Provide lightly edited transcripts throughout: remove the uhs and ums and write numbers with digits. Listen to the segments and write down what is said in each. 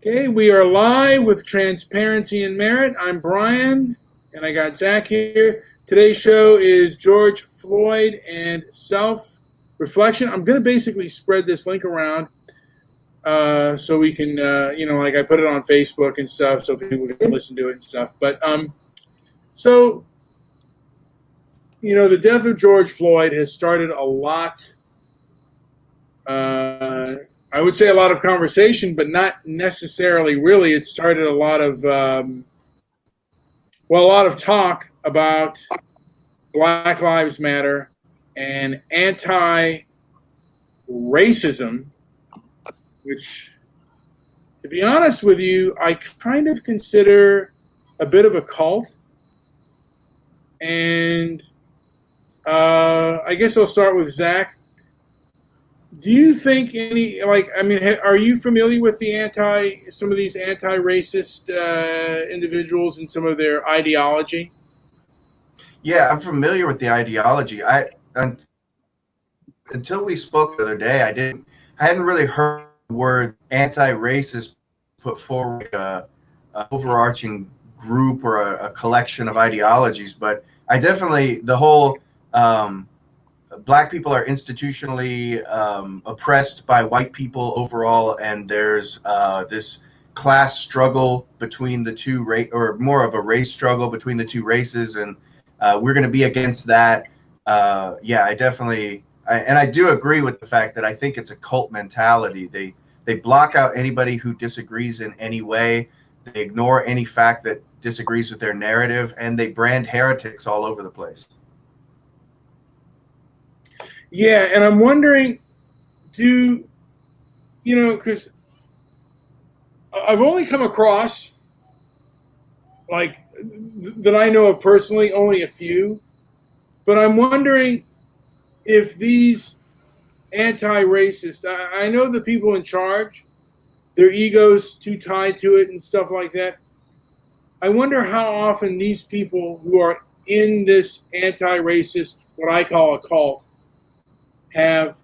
Okay, we are live with Transparency and Merit. I'm Brian, and I got Zach here. Today's show is George Floyd and self-reflection. I'm going to basically spread this link around so we can, like I put it on Facebook and stuff so people can listen to it and stuff. But so, the death of George Floyd has started a lot I would say a lot of conversation, but not necessarily really. It started a lot of, a lot of talk about Black Lives Matter and anti-racism, which, to be honest with you, I kind of consider a bit of a cult. And I guess I'll start with Zach. Do you think are you familiar with some of these anti-racist individuals and some of their ideology? Yeah, I'm familiar with the ideology. Until we spoke the other day, I hadn't really heard the word anti-racist put forward a overarching group or a collection of ideologies. But I definitely, the whole Black people are institutionally oppressed by white people overall, and there's this class struggle between the two or more of a race struggle between the two races, and we're going to be against that. Yeah, I do agree with the fact that I think it's a cult mentality. They block out anybody who disagrees in any way. They ignore any fact that disagrees with their narrative, and they brand heretics all over the place. Yeah, and I'm wondering, because I've only come across, that I know of personally, only a few, but I'm wondering if these anti-racists, I know the people in charge, their egos too tied to it and stuff like that. I wonder how often these people who are in this anti-racist, what I call a cult, have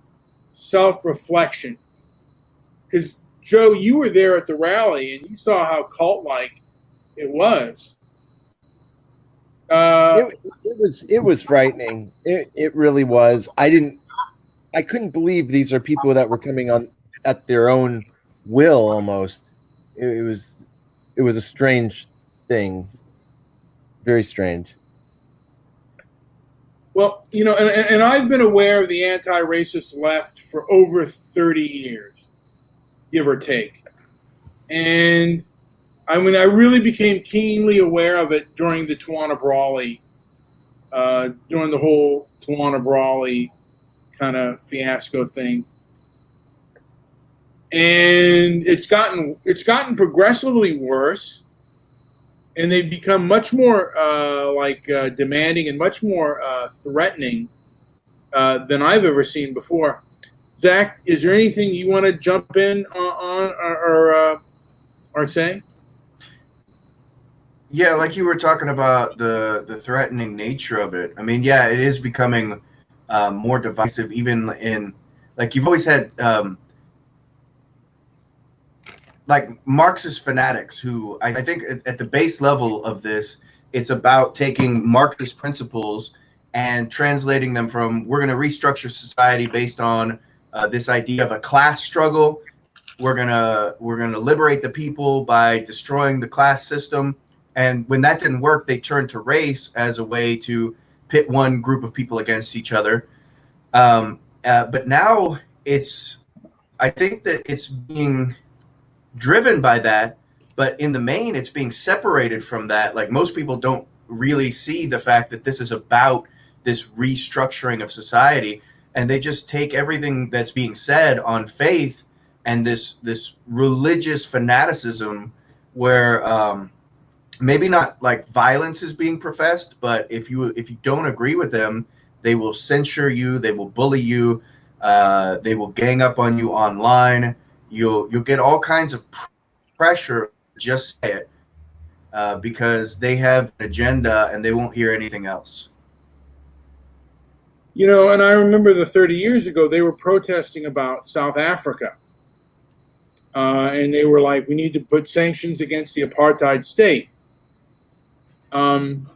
self-reflection. Because, Joe, you were there at the rally and you saw how cult-like it was. It was frightening. It really was. I couldn't believe these are people that were coming on at their own will almost. It was a strange thing. Very strange. Well, and I've been aware of the anti-racist left for over 30 years, give or take. And I really became keenly aware of it during the Tawana Brawley, during the whole Tawana Brawley kind of fiasco thing. And it's gotten progressively worse. And they've become much more demanding and much more threatening than I've ever seen before. Zach, is there anything you want to jump in on or say? Yeah, like you were talking about the threatening nature of it. I mean, yeah, it is becoming more divisive, even in, like, you've always had like Marxist fanatics who I think at the base level of this, it's about taking Marxist principles and translating them from, we're going to restructure society based on this idea of a class struggle. We're gonna liberate the people by destroying the class system. And when that didn't work, they turned to race as a way to pit one group of people against each other. But now I think that it's being driven by that, but in the main, it's being separated from that. Like, most people don't really see the fact that this is about this restructuring of society, and they just take everything that's being said on faith and this religious fanaticism where maybe not like violence is being professed, but if you don't agree with them, they will censure you, they will bully you, they will gang up on you online. You'll get all kinds of pressure, just say it, because they have an agenda and they won't hear anything else. And I remember 30 years ago, they were protesting about South Africa. and they were like, we need to put sanctions against the apartheid state. And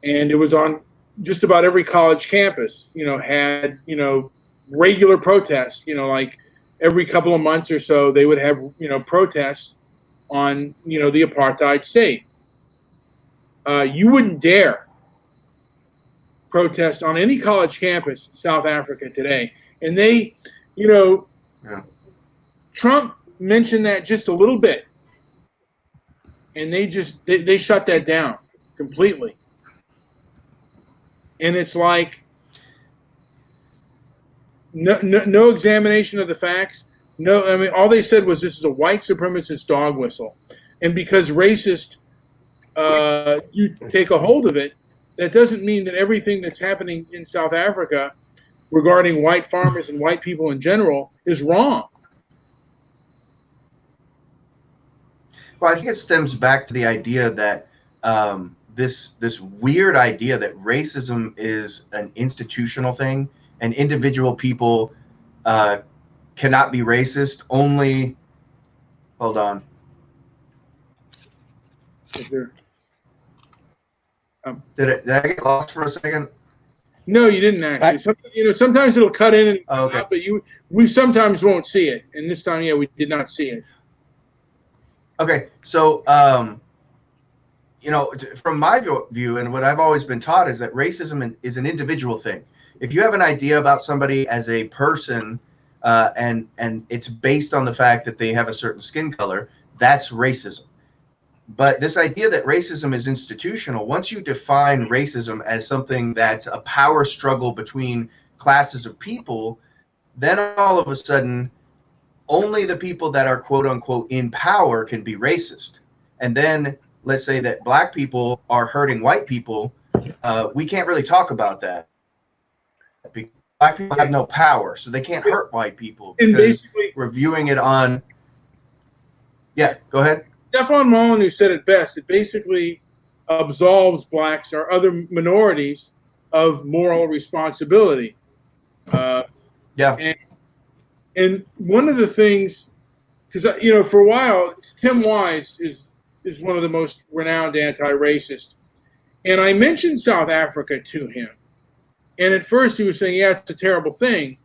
it was on just about every college campus, had, regular protests, like every couple of months or so, they would have, protests on, the apartheid state. You wouldn't dare protest on any college campus in South Africa today. And they, Trump mentioned that just a little bit. And they shut that down completely. And it's like no examination of the facts. No, I mean, all they said was this is a white supremacist dog whistle. And because racist, you take a hold of it, that doesn't mean that everything that's happening in South Africa regarding white farmers and white people in general is wrong. Well, I think it stems back to the idea that this weird idea that racism is an institutional thing and individual people cannot be racist. Only, hold on. Did I get lost for a second? No, you didn't actually. Sometimes it'll cut in and out, but we sometimes won't see it. And this time, we did not see it. Okay, so from my view, and what I've always been taught is that racism is an individual thing. If you have an idea about somebody as a person, and it's based on the fact that they have a certain skin color, that's racism. But this idea that racism is institutional, once you define racism as something that's a power struggle between classes of people, then all of a sudden, only the people that are quote unquote in power can be racist. And then let's say that black people are hurting white people. We can't really talk about that. Black people have no power, so they can't hurt white people because we're viewing it on. Yeah, go ahead. Stefan Molyneux said it best. It basically absolves blacks or other minorities of moral responsibility. And one of the things, because for a while, Tim Wise is one of the most renowned anti-racists, and I mentioned South Africa to him, and at first he was saying, "Yeah, it's a terrible thing,"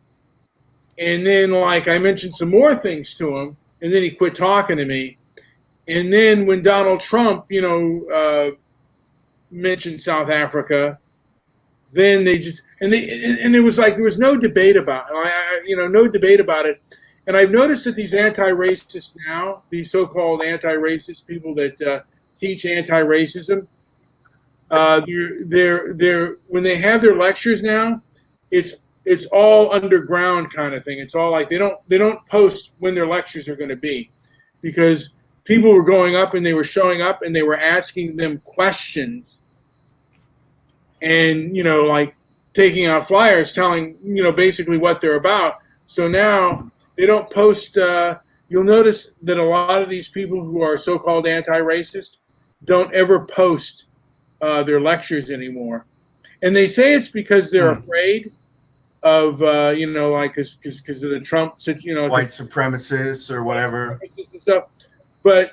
and then I mentioned some more things to him, and then he quit talking to me, and then when Donald Trump, mentioned South Africa, then they just and it was like there was no debate about it. No debate about it. And I've noticed that these anti-racists now, these so-called anti-racist people that teach anti-racism, they're when they have their lectures now, it's all underground kind of thing. It's all like they don't post when their lectures are going to be, because people were going up and they were showing up and they were asking them questions. And, taking out flyers telling, basically what they're about. So now they don't post. You'll notice that a lot of these people who are so-called anti-racist don't ever post their lectures anymore. And they say it's because they're afraid of, because of the Trump, white supremacists or whatever. And stuff. But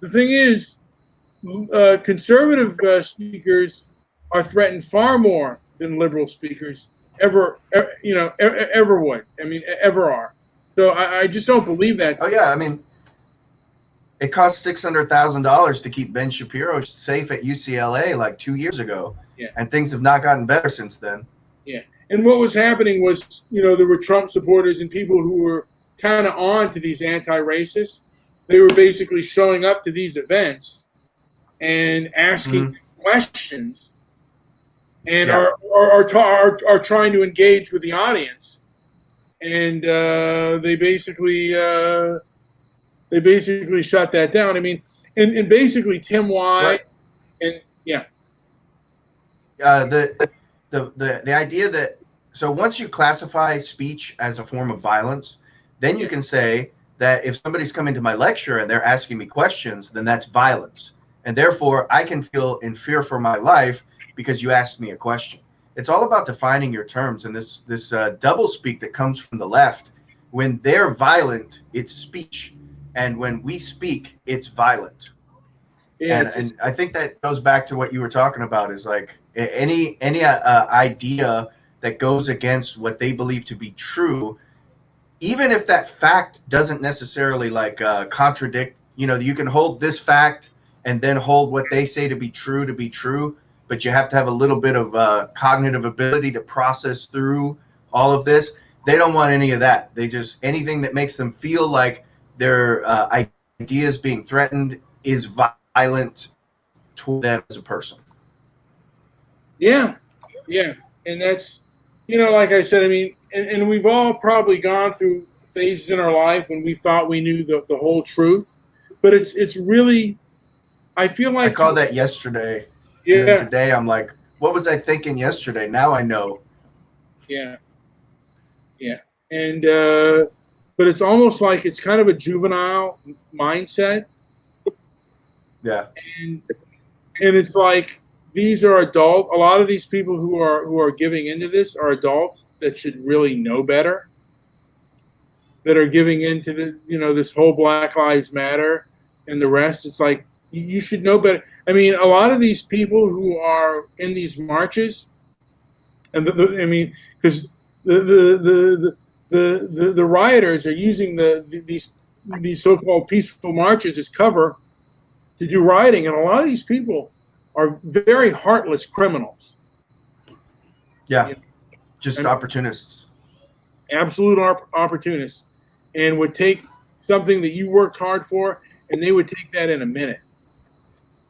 the thing is, conservative speakers are threatened far more than liberal speakers ever would. I mean, ever are. So I just don't believe that. Oh yeah, I mean, it cost $600,000 to keep Ben Shapiro safe at UCLA like 2 years ago, and things have not gotten better since then. Yeah, and what was happening was, there were Trump supporters and people who were kind of on to these anti-racists. They were basically showing up to these events and asking questions. And are trying to engage with the audience, and they basically shut that down. I mean, and basically Tim Wise, and the idea that once you classify speech as a form of violence, then you can say that if somebody's coming to my lecture and they're asking me questions, then that's violence, and therefore I can feel in fear for my life because you asked me a question. It's all about defining your terms, and this double speak that comes from the left When they're violent, it's speech, and when we speak, it's violent. Yeah, And I think that goes back to what you were talking about, is like any idea that goes against what they believe to be true, even if that fact doesn't necessarily like contradict, you can hold this fact and then hold what they say to be true, but you have to have a little bit of cognitive ability to process through all of this. They don't want any of that. They just, anything that makes them feel like their ideas being threatened is violent toward them as a person. yeah, yeah, and that's, like I said, I mean, and we've all probably gone through phases in our life when we thought we knew the whole truth, but it's really, I feel I like, called that yesterday, and then yeah, today I'm like, what was I thinking yesterday? Now I know. yeah, yeah, and but it's almost like it's kind of a juvenile mindset, Yeah. and it's like these are a lot of these people who are giving into this are adults that should really know better, that are giving into this whole Black Lives Matter and the rest. It's like you should know better. I mean, a lot of these people who are in these marches, and I mean, because the rioters are using these so-called peaceful marches as cover to do rioting, and a lot of these people are very heartless criminals. Yeah. You know, Just I mean, opportunists. absolute opportunists, and would take something that you worked hard for, and they would take that in a minute.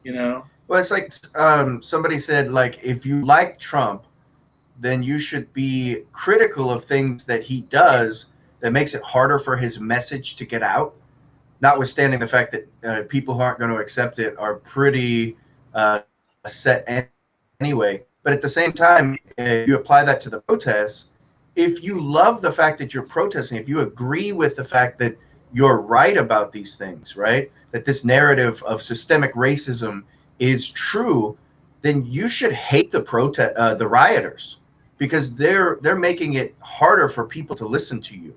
Well, it's like somebody said, like, if you like Trump, then you should be critical of things that he does that makes it harder for his message to get out, notwithstanding the fact that people who aren't going to accept it are pretty set anyway. But at the same time, if you apply that to the protests, if you love the fact that you're protesting, if you agree with the fact that you're right about these things, right, that this narrative of systemic racism is true, then you should hate the rioters, because they're making it harder for people to listen to you,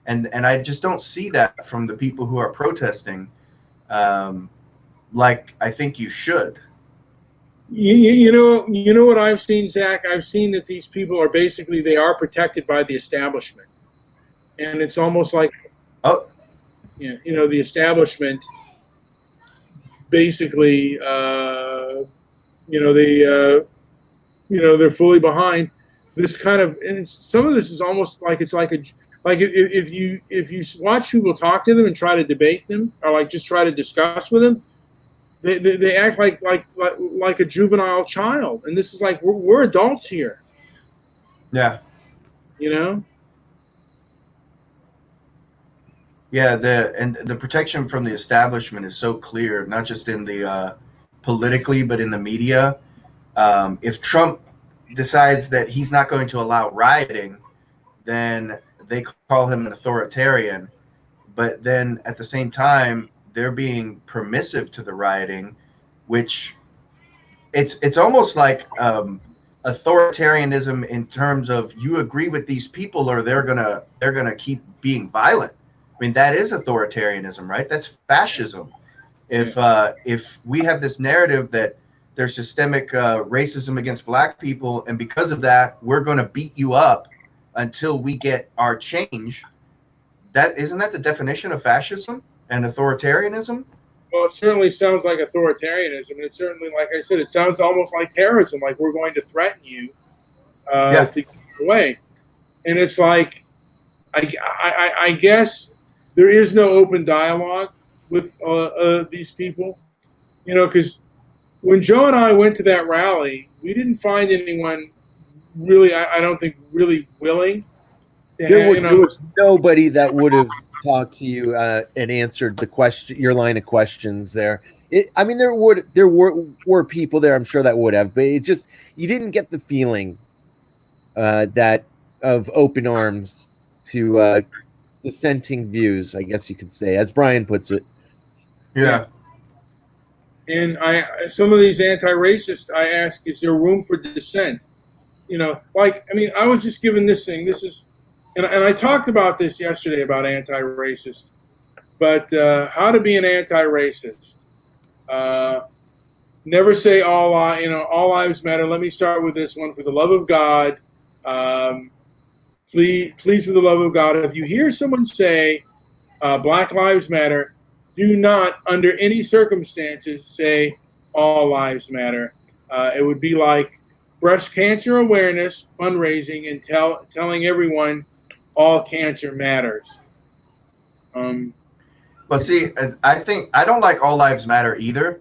and I just don't see that from the people who are protesting, like I think you should. You know what I've seen, Zach? I've seen that these people are basically, they are protected by the establishment, and it's almost like, Oh, the establishment basically, they're fully behind this kind of, and some of this is almost like it's like if you watch people talk to them and try to debate them, or like just try to discuss with them, they act like a juvenile child, and this is like we're adults here, yeah. you know. Yeah, the protection from the establishment is so clear, not just in the politically, but in the media. If Trump decides that he's not going to allow rioting, then they call him an authoritarian. But then at the same time, they're being permissive to the rioting, which it's almost like authoritarianism in terms of you agree with these people or they're gonna keep being violent. I mean, that is authoritarianism, right? That's fascism. If we have this narrative that there's systemic racism against Black people, and because of that, we're going to beat you up until we get our change. That isn't that the definition of fascism and authoritarianism? Well, it certainly sounds like authoritarianism, and it certainly, like I said, it sounds almost like terrorism, like we're going to threaten you Yeah, to get away. And it's like, I guess there is no open dialogue with these people, because when Joe and I went to that rally, we didn't find anyone really, I don't think, really willing to There was nobody that would have talked to you and answered your line of questions there. I mean, there were people there, I'm sure, that would have, but you didn't get the feeling that of open arms to dissenting views, I guess you could say, as Brian puts it. yeah. And some of these anti-racists, I ask, is there room for dissent? Like, I mean, I was just given this thing. This is and I talked about this yesterday about anti-racist, but how to be an anti-racist. Never say all lives matter. Let me start with this one. For the love of God, please, for the love of God, if you hear someone say Black Lives Matter, do not, under any circumstances, say all lives matter. It would be like breast cancer awareness fundraising and telling everyone all cancer matters. Well, see, I think I don't like all lives matter either,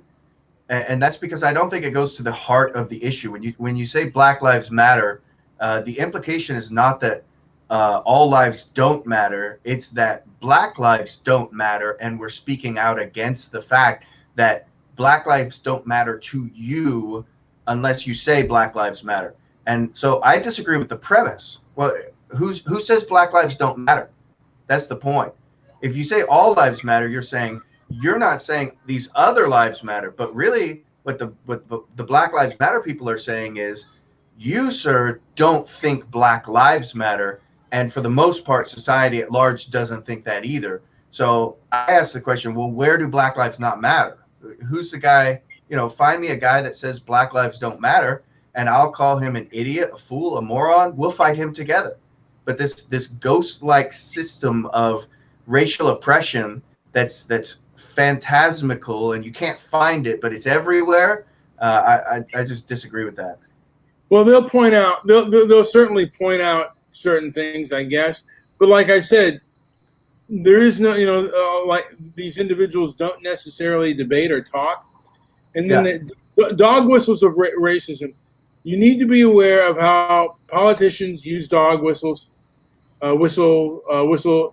and that's because I don't think it goes to the heart of the issue. When you say Black Lives Matter, the implication is not that all lives don't matter. It's that Black lives don't matter, and we're speaking out against the fact that Black lives don't matter to you unless you say Black Lives Matter. And so I disagree with the premise. Well, who says Black lives don't matter? That's the point. If you say all lives matter, you're not saying these other lives matter, but really what the Black Lives Matter people are saying is, you, sir, don't think Black lives matter, and for the most part, society at large doesn't think that either. So I asked the question, well, where do Black lives not matter? Who's the guy? Find me a guy that says Black lives don't matter, and I'll call him an idiot, a fool, a moron. We'll fight him together. But this ghost-like system of racial oppression that's phantasmical and you can't find it, but it's everywhere. I just disagree with that. Well, they'll certainly point out certain things, I guess. But like I said, there is no, like these individuals don't necessarily debate or talk. And then the dog whistles of racism. You need to be aware of how politicians use dog whistles, whistle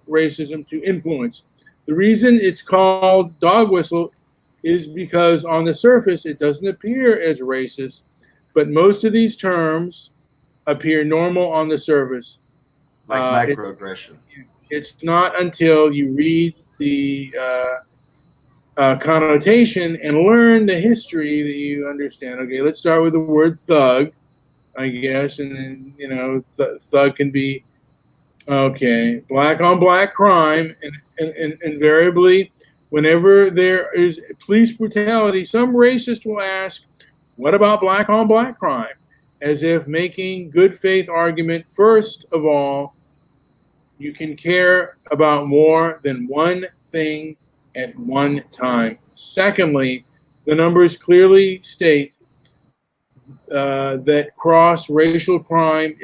racism to influence. The reason it's called dog whistle is because on the surface it doesn't appear as racist, but most of these terms appear normal on the surface. Like microaggression. It's not until you read the connotation and learn the history that you understand. Okay, let's start with the word thug, I guess, and then thug can be black on black crime, and invariably, whenever there is police brutality, some racist will ask, "What about black on black crime?" As if making good faith argument. First of all, you can care about more than one thing at one time. Secondly, the numbers clearly state that cross-racial crime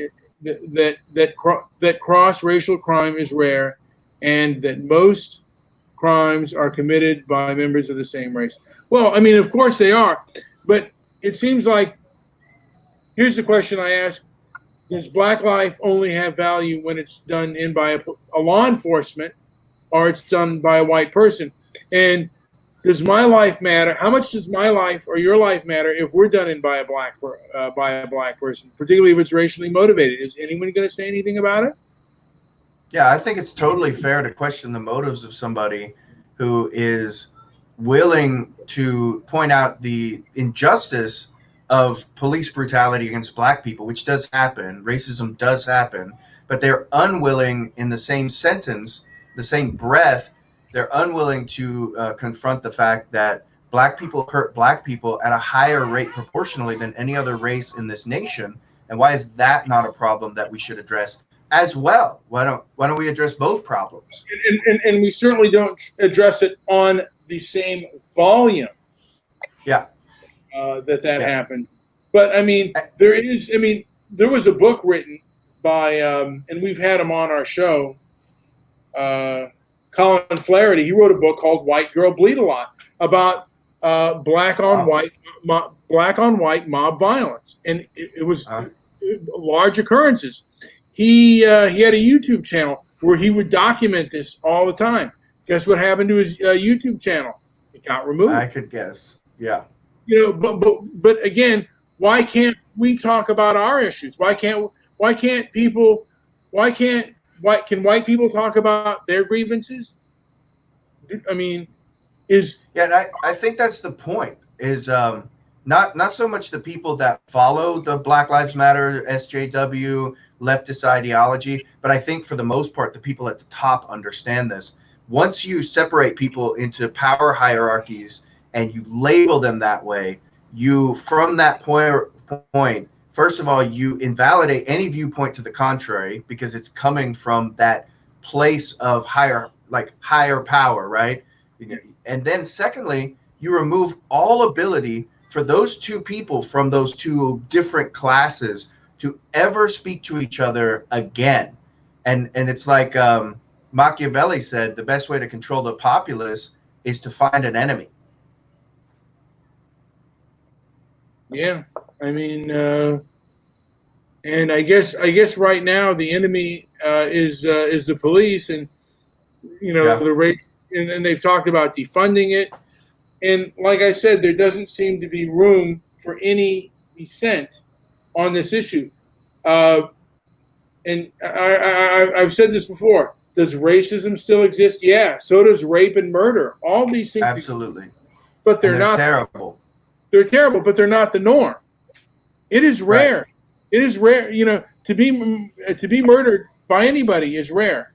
cross-racial crime is rare, and that most crimes are committed by members of the same race. Well, I mean, of course they are, but it seems like, here's the question I ask: does Black life only have value when it's done in by a law enforcement, or it's done by a white person? And does my life matter? How much does my life or your life matter if we're done in by a black person, particularly if it's racially motivated? Is anyone going to say anything about it? Yeah, I think it's totally fair to question the motives of somebody who is willing to point out the injustice of police brutality against Black people, which does happen. Racism does happen, but they're unwilling in the same sentence, the same breath, they're unwilling to confront the fact that Black people hurt Black people at a higher rate proportionally than any other race in this nation. And why is that not a problem that we should address as well? Why don't we address both problems? And we certainly don't address it on the same volume. Yeah. That happened. But I mean, there was a book written by, and we've had him on our show, Colin Flaherty. He wrote a book called White Girl Bleed a Lot about black on white mob violence. And it was large occurrences. He had a YouTube channel where he would document this all the time. Guess what happened to his YouTube channel? It got removed. I could guess. Yeah. But again, why can't we talk about our issues? Can white people talk about their grievances? I mean, I think that's the point. Is not so much the people that follow the Black Lives Matter, SJW, leftist ideology. But I think for the most part, the people at the top understand this. Once you separate people into power hierarchies and you label them that way, you, from that point, first of all, you invalidate any viewpoint to the contrary because it's coming from that place of higher power, right? And then secondly, you remove all ability for those two people from those two different classes to ever speak to each other again. And it's like Machiavelli said, the best way to control the populace is to find an enemy. Yeah, I mean, and I guess right now the enemy is the police, and the race, and they've talked about defunding it, and like I said, there doesn't seem to be room for any dissent on this issue. And I've said this before. Does racism still exist? Yeah. So does rape and murder. All these things. Absolutely. But they're not terrible. They're terrible, but they're not the norm. It is rare. Right. It is rare. To be murdered by anybody is rare.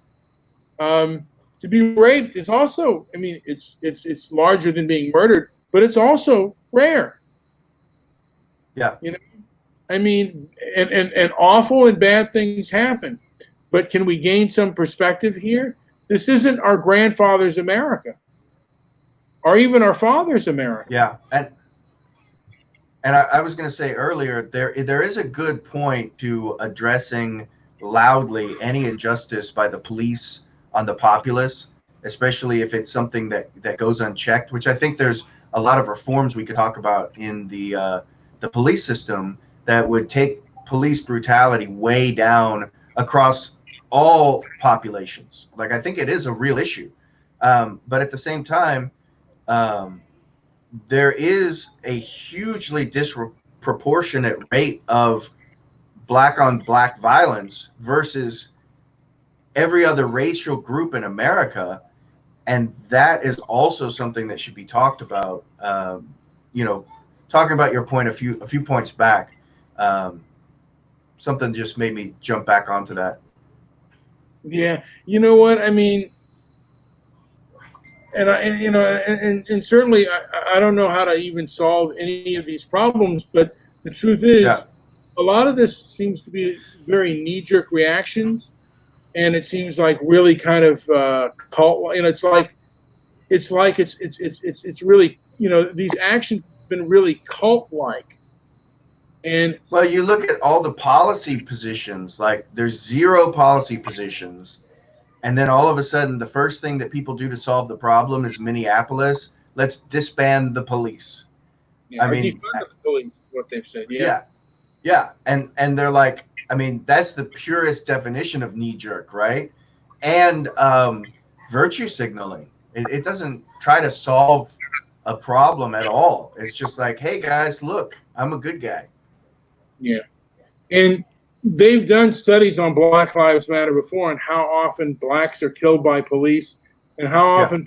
To be raped is also. I mean, it's larger than being murdered, but it's also rare. Yeah. I mean, and awful and bad things happen, but can we gain some perspective here? This isn't our grandfather's America, or even our father's America. Yeah, and I was going to say earlier, there is a good point to addressing loudly any injustice by the police on the populace, especially if it's something that goes unchecked. Which I think there's a lot of reforms we could talk about in the police system that would take police brutality way down across all populations. Like, I think it is a real issue. But at the same time, there is a hugely disproportionate rate of black on black violence versus every other racial group in America. And that is also something that should be talked about. Talking about your point a few points back, something just made me jump back onto that. Yeah, you know what I mean, and certainly I don't know how to even solve any of these problems. But the truth is, a lot of this seems to be very knee-jerk reactions, and it seems like really kind of cult. It's really these actions have been really cult-like. And well, you look at all the policy positions, like there's zero policy positions. And then all of a sudden, the first thing that people do to solve the problem is Minneapolis. Let's disband the police. Yeah, I mean, defund the police, what they've said. Yeah. And they're like, I mean, that's the purest definition of knee jerk, right? And virtue signaling. It doesn't try to solve a problem at all. It's just like, hey guys, look, I'm a good guy. Yeah, and they've done studies on Black Lives Matter before and how often blacks are killed by police and how often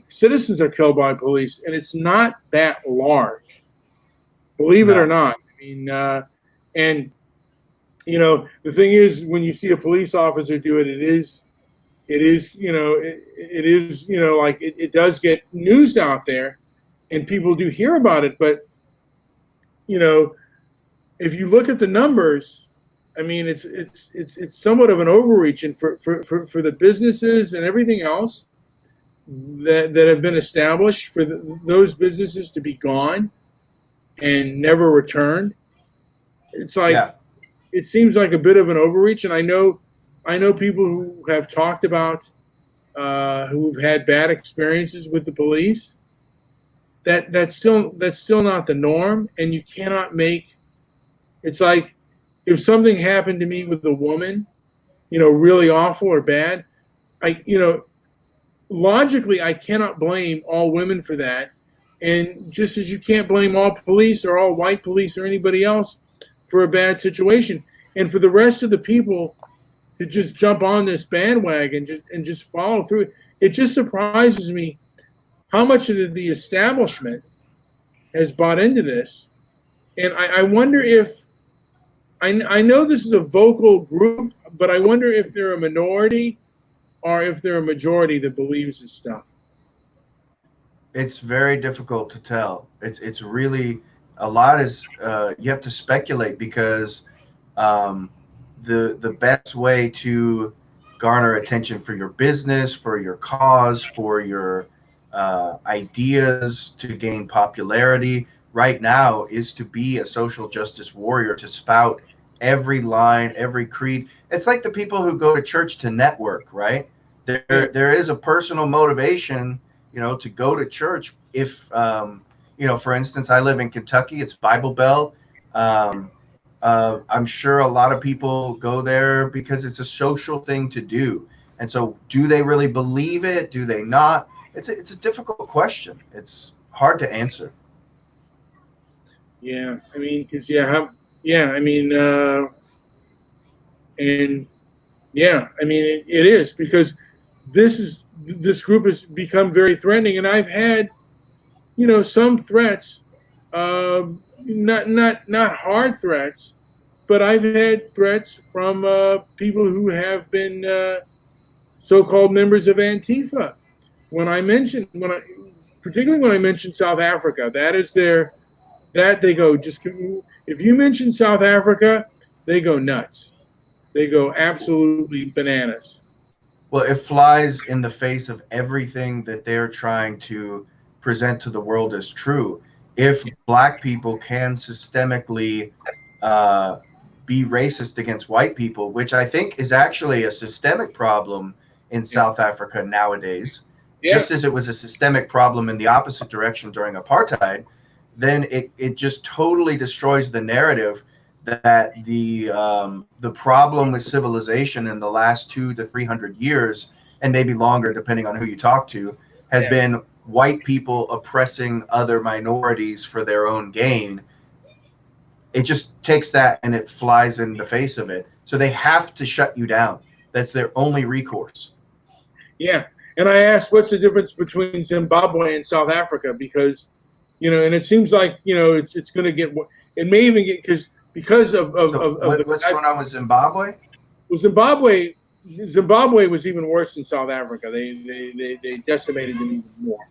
citizens are killed by police, and it's not that large, believe it or not. I mean, and the thing is, when you see a police officer do it, it does get news out there, and people do hear about it, but if you look at the numbers, I mean, it's somewhat of an overreach, and for the businesses and everything else that have been established, for those businesses to be gone and never returned, it's like it seems like a bit of an overreach. And I know people who have talked about who've had bad experiences with the police. That's still not the norm, and you cannot make. It's like if something happened to me with a woman, really awful or bad, logically I cannot blame all women for that. And just as you can't blame all police or all white police or anybody else for a bad situation. And for the rest of the people to just jump on this bandwagon and just follow through, it just surprises me how much of the establishment has bought into this. And I wonder if I know this is a vocal group, but I wonder if they're a minority or if they're a majority that believes this stuff. It's very difficult to tell. It's really a lot is you have to speculate because um, the best way to garner attention for your business, for your cause, for your ideas, to gain popularity right now is to be a social justice warrior, to spout every line, every creed. It's like the people who go to church to network, right? Yeah. There is a personal motivation, to go to church. If for instance, I live in Kentucky, it's Bible Belt. Um, I'm sure a lot of people go there because it's a social thing to do. And so, do they really believe it? Do they not? It's a difficult question. It's hard to answer. Yeah, I mean, because I mean, and yeah, I mean, it is because this group has become very threatening, and I've had, some threats, not hard threats, but I've had threats from people who have been so-called members of Antifa. Particularly when I mention South Africa, that they go, just if you mention South Africa, they go nuts. They go absolutely bananas. Well, it flies in the face of everything that they're trying to present to the world as true. If black people can systemically uh, be racist against white people, which I think is actually a systemic problem in Yeah. South Africa nowadays, Yeah. just as it was a systemic problem in the opposite direction during apartheid, then it just totally destroys the narrative that the problem with civilization in the last 200 to 300 years, and maybe longer, depending on who you talk to, has Yeah. been white people oppressing other minorities for their own gain. It just takes that and it flies in the face of it. So they have to shut you down. That's their only recourse. Yeah. And I asked, what's the difference between Zimbabwe and South Africa? Because, and it seems like, it's going to get, it may even get, because So what's going on with Zimbabwe? well, Zimbabwe was even worse than South Africa. They decimated them even more.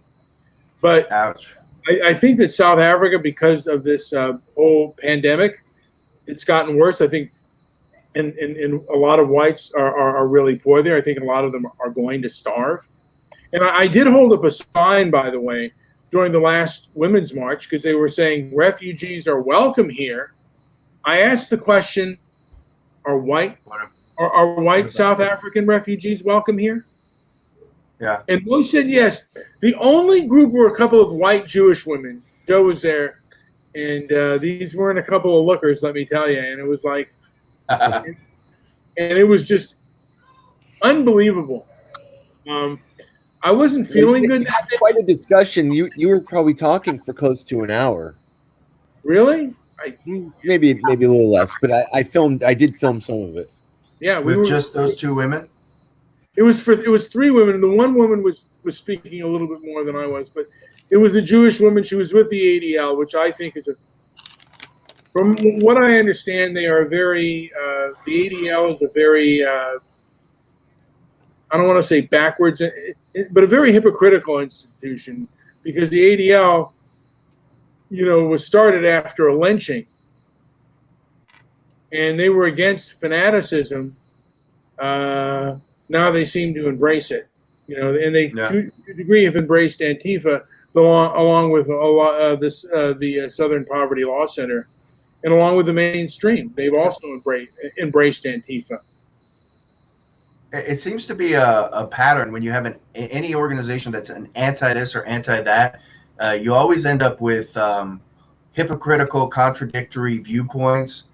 But Ouch. I think that South Africa, because of this whole pandemic, it's gotten worse. I think, and a lot of whites are really poor there. I think a lot of them are going to starve. And I did hold up a sign, by the way, during the last Women's March, because they were saying refugees are welcome here. I asked the question, are white South African refugees welcome here? Yeah. And most said yes. The only group were a couple of white Jewish women. Joe was there, and these weren't a couple of lookers, let me tell you. And it was like, and it was just unbelievable. I wasn't feeling good that day. Quite a discussion. You were probably talking for close to an hour. Really? Maybe a little less, but I did film some of it. Yeah, With just those two women? It was three women, and the one woman was speaking a little bit more than I was, but it was a Jewish woman. She was with the ADL, which I think is from what I understand, they are very the ADL is a very I don't want to say backwards, but a very hypocritical institution, because the ADL, was started after a lynching, and they were against fanaticism. Now they seem to embrace it, and they to a degree have embraced Antifa along with the Southern Poverty Law Center, and along with the mainstream. They've also embraced Antifa. It seems to be a pattern when you have any organization that's an anti this or anti that. You always end up with hypocritical, contradictory viewpoints.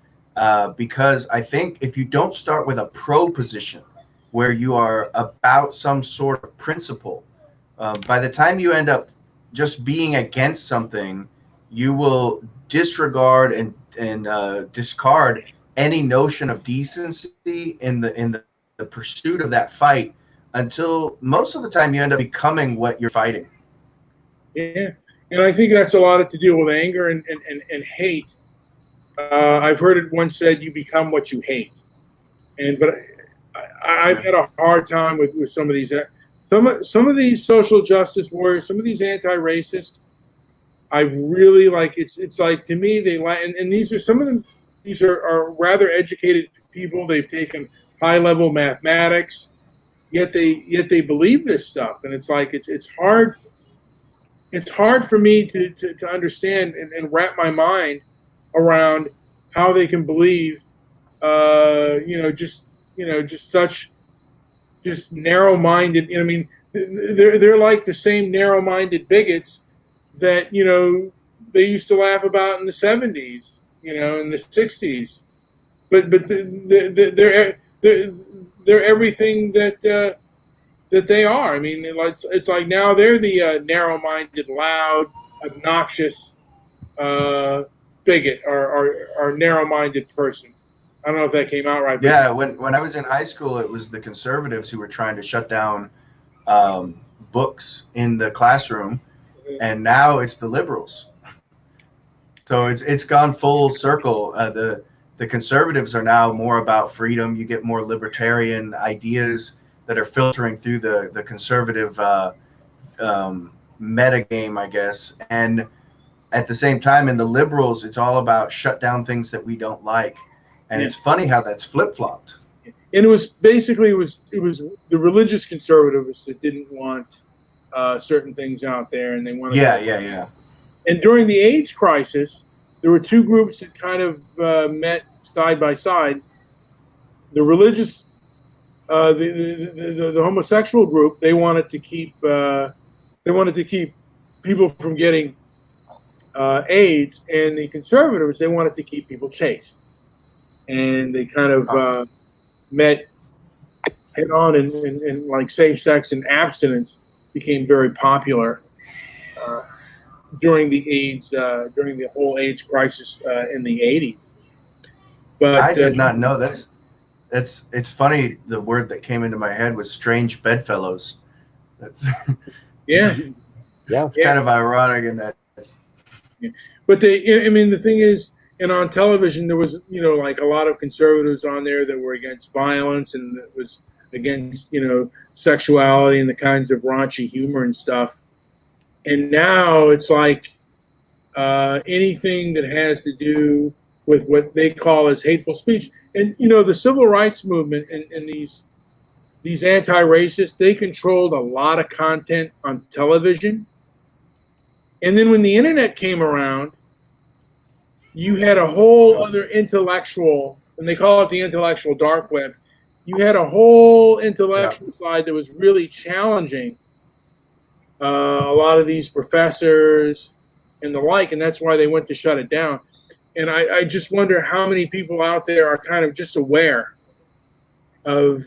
Because I think if you don't start with a pro position where you are about some sort of principle, by the time you end up just being against something, you will disregard and discard any notion of decency in the pursuit of that fight, until most of the time you end up becoming what you're fighting. Yeah, and I think that's a lot to deal with anger and hate. I've heard it once said, "You become what you hate," but I've had a hard time with some of these. Some of these social justice warriors, some of these anti-racists, I've really it's like, to me, they like, and these are some of them. These are rather educated people. They've taken high level mathematics, yet they believe this stuff, and it's like it's hard. It's hard for me to understand and wrap my mind around how they can believe, just such just narrow-minded. I mean, they're like the same narrow-minded bigots that they used to laugh about in the '70s, in the '60s. But they're everything that they are. I mean, it's like now they're the narrow-minded, loud, obnoxious bigot or narrow-minded person. I don't know if that came out right. Yeah, when I was in high school, it was the conservatives who were trying to shut down books in the classroom, and now it's the liberals. So it's gone full circle. The conservatives are now more about freedom. You get more libertarian ideas that are filtering through the conservative meta game, I guess. And at the same time, in the liberals, it's all about shut down things that we don't like. And it's funny how that's flip-flopped. And it was basically it was the religious conservatives that didn't want certain things out there, and they wanted. Yeah. And during the AIDS crisis, there were two groups that kind of met side by side. The religious, the homosexual group, they wanted to keep people from getting AIDS, and the conservatives, they wanted to keep people chaste. And they kind of met head on, and like safe sex and abstinence became very popular during the whole AIDS crisis in the '80s. But I did not know it's funny. The word that came into my head was strange bedfellows. That's yeah. It's kind of ironic in that. Yeah. But the thing is, and on television, there was, like a lot of conservatives on there that were against violence and that was against, sexuality and the kinds of raunchy humor and stuff. And now it's like anything that has to do with what they call as hateful speech. And, the civil rights movement and these anti-racists, they controlled a lot of content on television. And then when the internet came around, you had a whole other intellectual, and they call it the intellectual dark web. You had a whole intellectual side that was really challenging a lot of these professors and the like, and that's why they went to shut it down. And I just wonder how many people out there are kind of just aware of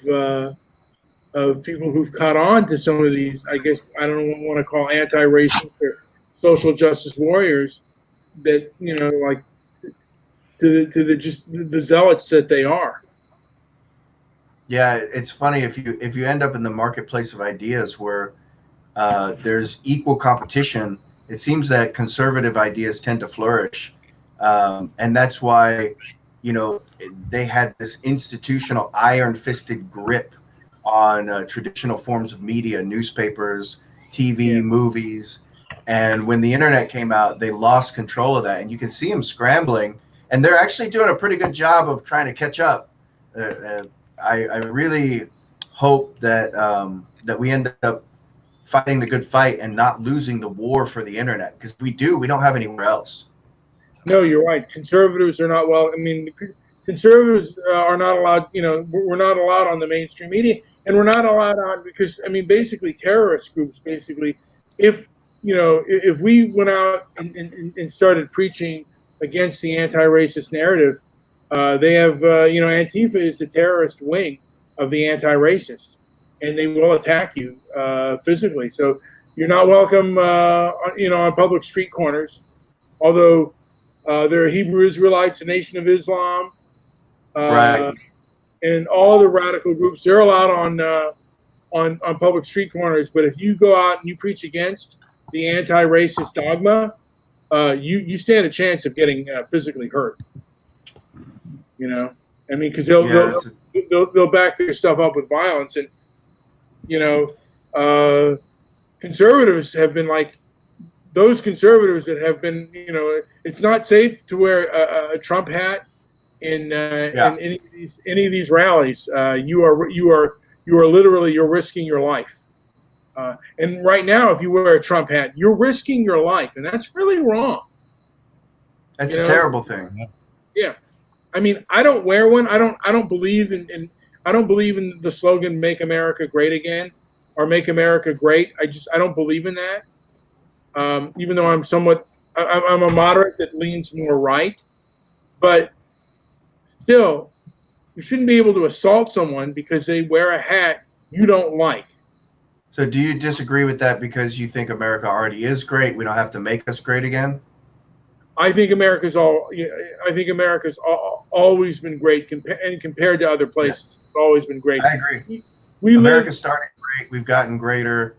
people who've caught on to some of these, I guess, I don't want to call anti-racist or social justice warriors, that, like, to the zealots that they are. Yeah, it's funny if you end up in the marketplace of ideas where there's equal competition. It seems that conservative ideas tend to flourish, and that's why they had this institutional iron-fisted grip on traditional forms of media, newspapers, TV, movies, and when the internet came out, they lost control of that, and you can see them scrambling. And they're actually doing a pretty good job of trying to catch up. I really hope that that we end up fighting the good fight and not losing the war for the internet. Because if we do, we don't have anywhere else. No, you're right. Conservatives are not conservatives are not allowed. We're not allowed on the mainstream media, and we're not allowed on because basically terrorist groups. Basically, if we went out and started preaching against the anti-racist narrative, they have, Antifa is the terrorist wing of the anti-racist, and they will attack you physically. So you're not welcome, on public street corners. Although there are Hebrew Israelites, the Nation of Islam, Right. and all the radical groups. They're allowed on public street corners. But if you go out and you preach against the anti-racist dogma, you stand a chance of getting physically hurt. You know, I mean, because they'll back their stuff up with violence, and you know, conservatives have been like those conservatives that have been, you know, it's not safe to wear a Trump hat in any of these rallies. You are literally, you're risking your life. And right now, if you wear a Trump hat, you're risking your life, and that's really wrong. That's a terrible thing. Yeah, I mean, I don't wear one. I don't believe in I don't believe in the slogan "Make America Great Again" or "Make America Great." I don't believe in that. Even though I'm a moderate that leans more right, but still, you shouldn't be able to assault someone because they wear a hat you don't like. So do you disagree with that because you think America already is great? We don't have to make us great again? I think America's always been great, and compared to other places, it's always been great. I agree. America started great. We've gotten greater,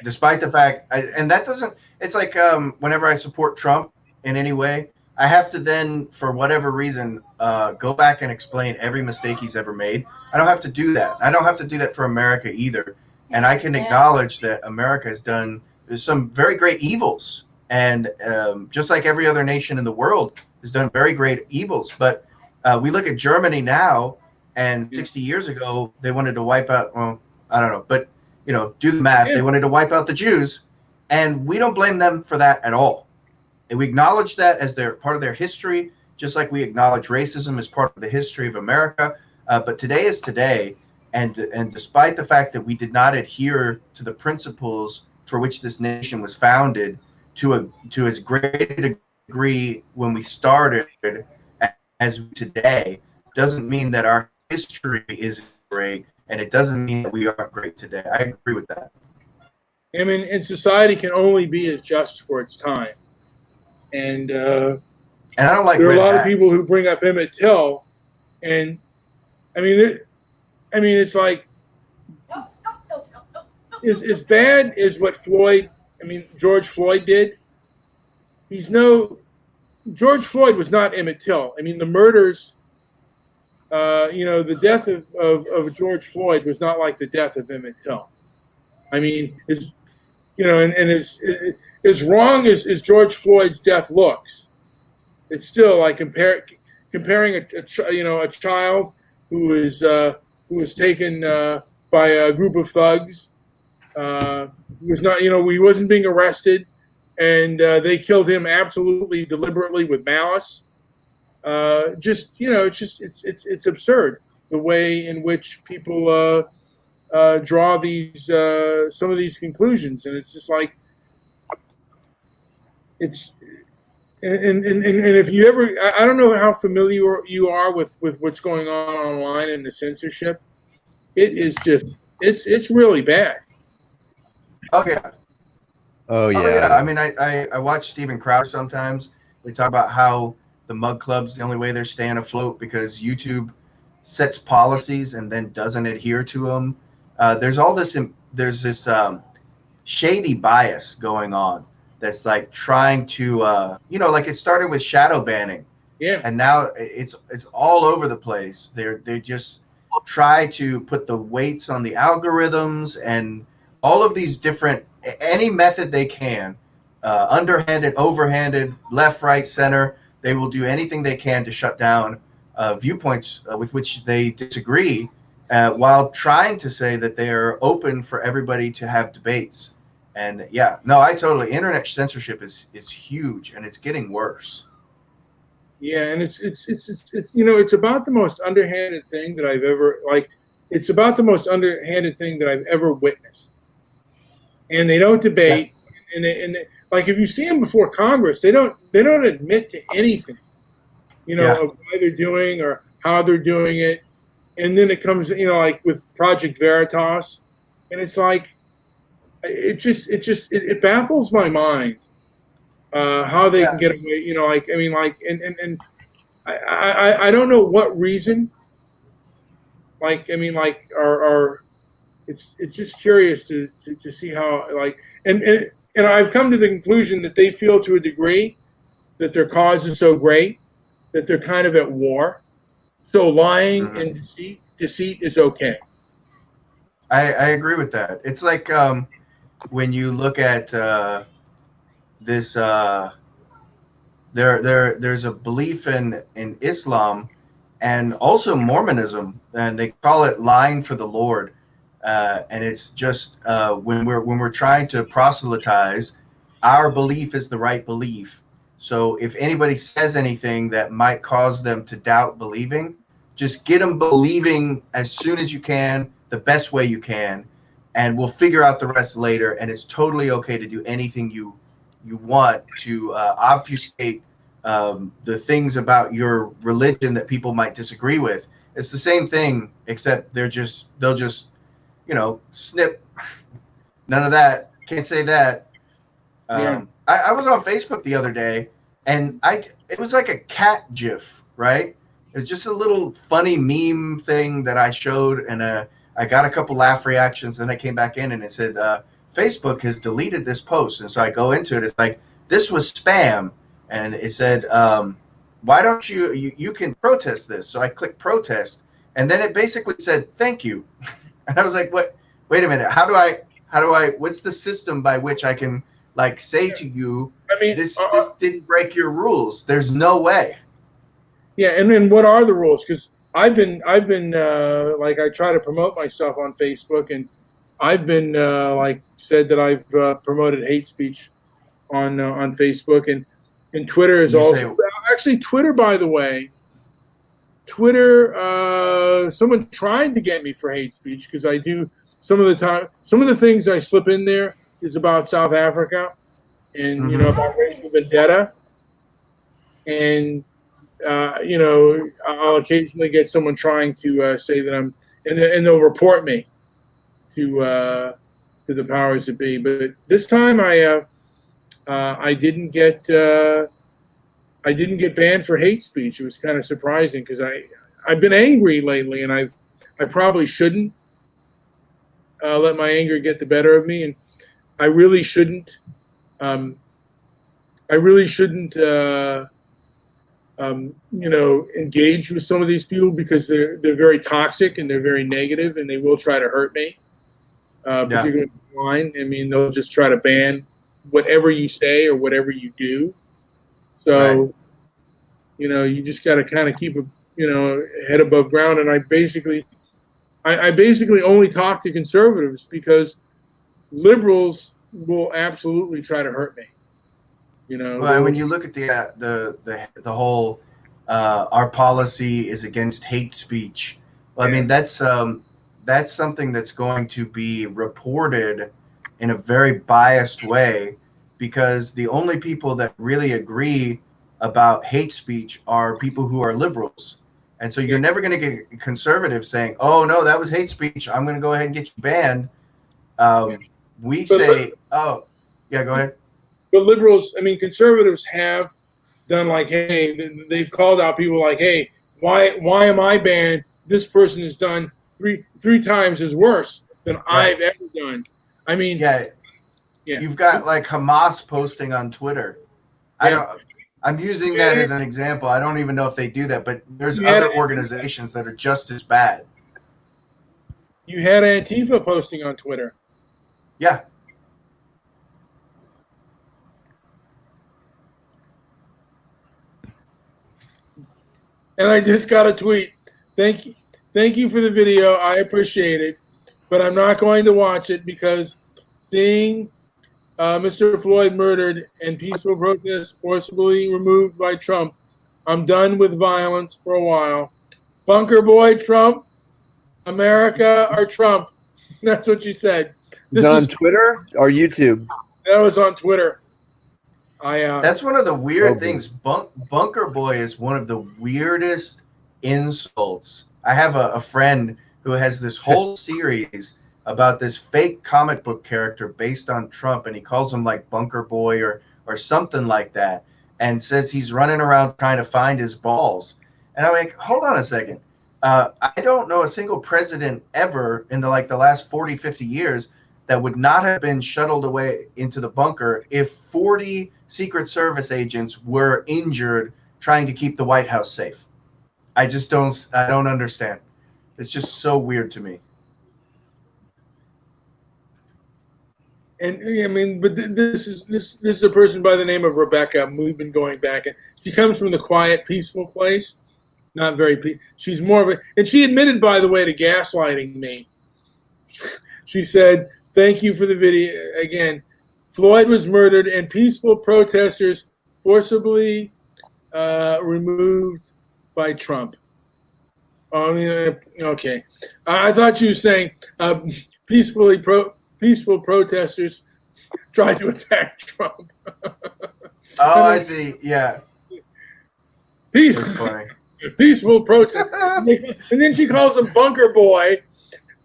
despite the fact, and that doesn't. It's like whenever I support Trump in any way, I have to then, for whatever reason, go back and explain every mistake he's ever made. I don't have to do that. I don't have to do that for America either. And I can acknowledge that America has done some very great evils. And just like every other nation in the world has done very great evils. But we look at Germany now, and 60 years ago, they wanted to wipe out, well, I don't know, but, you know, do the math. They wanted to wipe out the Jews. And we don't blame them for that at all. And we acknowledge that as their part of their history, just like we acknowledge racism as part of the history of America. But today is today. And despite the fact that we did not adhere to the principles for which this nation was founded to as great a degree when we started as today, doesn't mean that our history is great, and it doesn't mean that we aren't great today. I agree with that. I mean, and society can only be as just for its time. And I don't like. There are a lot of people who bring up Emmett Till, and I mean, it's like as bad as what George Floyd did. George Floyd was not Emmett Till. I mean, the murders, the death of George Floyd was not like the death of Emmett Till. I mean, as wrong as George Floyd's death looks, it's still like comparing a child who was taken by a group of thugs, was not, he wasn't being arrested, and they killed him absolutely deliberately with malice. It's absurd the way in which people draw these some of these conclusions, and it's just like it's. And if you ever, I don't know how familiar you are with what's going on online and the censorship. It is just, it's really bad. Oh yeah. Oh yeah. Oh, yeah. I mean, I watch Steven Crowder sometimes. They talk about how the mug club's the only way they're staying afloat because YouTube sets policies and then doesn't adhere to them. There's this shady bias going on. That's like trying to, like it started with shadow banning, and now it's all over the place. They just try to put the weights on the algorithms and all of these different any method they can, underhanded, overhanded, left, right, center. They will do anything they can to shut down viewpoints with which they disagree, while trying to say that they are open for everybody to have debates. And internet censorship is huge, and it's getting worse. Yeah, and it's about the most underhanded thing that I've ever It's about the most underhanded thing that I've ever witnessed. And they don't debate, and they like if you see them before Congress, they don't admit to anything, of why they're doing or how they're doing it. And then it comes, like with Project Veritas, and it's like. It baffles my mind how they can get away. I don't know what reason. It's just curious to see how and I've come to the conclusion that they feel to a degree that their cause is so great that they're kind of at war, So lying and deceit is okay. I agree with that. It's like when you look at this, there's a belief in Islam and also Mormonism, and they call it lying for the Lord. And it's just when we're trying to proselytize, our belief is the right belief. So if anybody says anything that might cause them to doubt believing, just get them believing as soon as you can, the best way you can, and we'll figure out the rest later. And it's totally okay to do anything you want to obfuscate the things about your religion that people might disagree with. It's the same thing, except they'll just snip. None of that. Can't say that. I was on Facebook the other day, and it was like a cat GIF, right? It was just a little funny meme thing that I showed, and I got a couple laugh reactions. Then I came back in, and it said Facebook has deleted this post, and so I go into it. It's like, this was spam, and it said, why don't you can protest this? So I clicked protest, and then it basically said thank you, and I was like, what? Wait a minute, how do I? What's the system by which I can say to you, I mean, this didn't break your rules? There's no way. Yeah, and then what are the rules? Because I've been like, I try to promote myself on Facebook, and I've been said that I've promoted hate speech on Facebook, and Twitter is also actually Twitter. By the way, Twitter, someone tried to get me for hate speech because I do some of the time. Some of the things I slip in there is about South Africa and about racial vendetta, and I'll occasionally get someone trying to say that I'm, and they'll report me to the powers that be. But this time I didn't get banned for hate speech. It was kind of surprising because I've been angry lately, and I probably shouldn't let my anger get the better of me, and I really shouldn't. Engage with some of these people because they're very toxic and they're very negative, and they will try to hurt me, particularly online. I mean, they'll just try to ban whatever you say or whatever you do. So, you just got to kind of keep head above ground. And I basically only talk to conservatives because liberals will absolutely try to hurt me. Well, when you look at the whole our policy is against hate speech. Well, I mean, that's something that's going to be reported in a very biased way, because the only people that really agree about hate speech are people who are liberals. And so you're never going to get conservatives saying, oh, no, that was hate speech, I'm going to go ahead and get you banned. We say, oh, yeah, go ahead. But liberals, I mean, conservatives have done hey, they've called out people like, hey, why am I banned? This person has done three times as worse than I've ever done. I mean, you've got Hamas posting on Twitter. I'm using that as an example. I don't even know if they do that, but there's other organizations that are just as bad. You had Antifa posting on Twitter. Yeah. And I just got a tweet. Thank you for the video. I appreciate it, but I'm not going to watch it because seeing Mr. Floyd murdered and peaceful protests forcibly removed by Trump, I'm done with violence for a while. Bunker boy Trump, America or Trump. That's what you said. This is on Twitter or YouTube? That was on Twitter. That's one of the weird things. Bunker boy is one of the weirdest insults. I have a friend who has this whole series about this fake comic book character based on Trump, and he calls him Bunker boy or something like that, and says he's running around trying to find his balls. And I'm like, hold on a second. I don't know a single president ever in the last 40, 50 years that would not have been shuttled away into the bunker if 40 Secret Service agents were injured trying to keep the White House safe. I just don't understand. It's just so weird to me. And I mean, but this is a person by the name of Rebecca. We've been going back, and she comes from the quiet, peaceful place. Not very. She's more of a, and she admitted, by the way, to gaslighting me. She said, "Thank you for the video." Again, Floyd was murdered, and peaceful protesters forcibly removed by Trump. I mean, okay. I thought you were saying peaceful protesters tried to attack Trump. Oh, I see. Yeah, that's funny. Peaceful protest. And then she calls him Bunker Boy.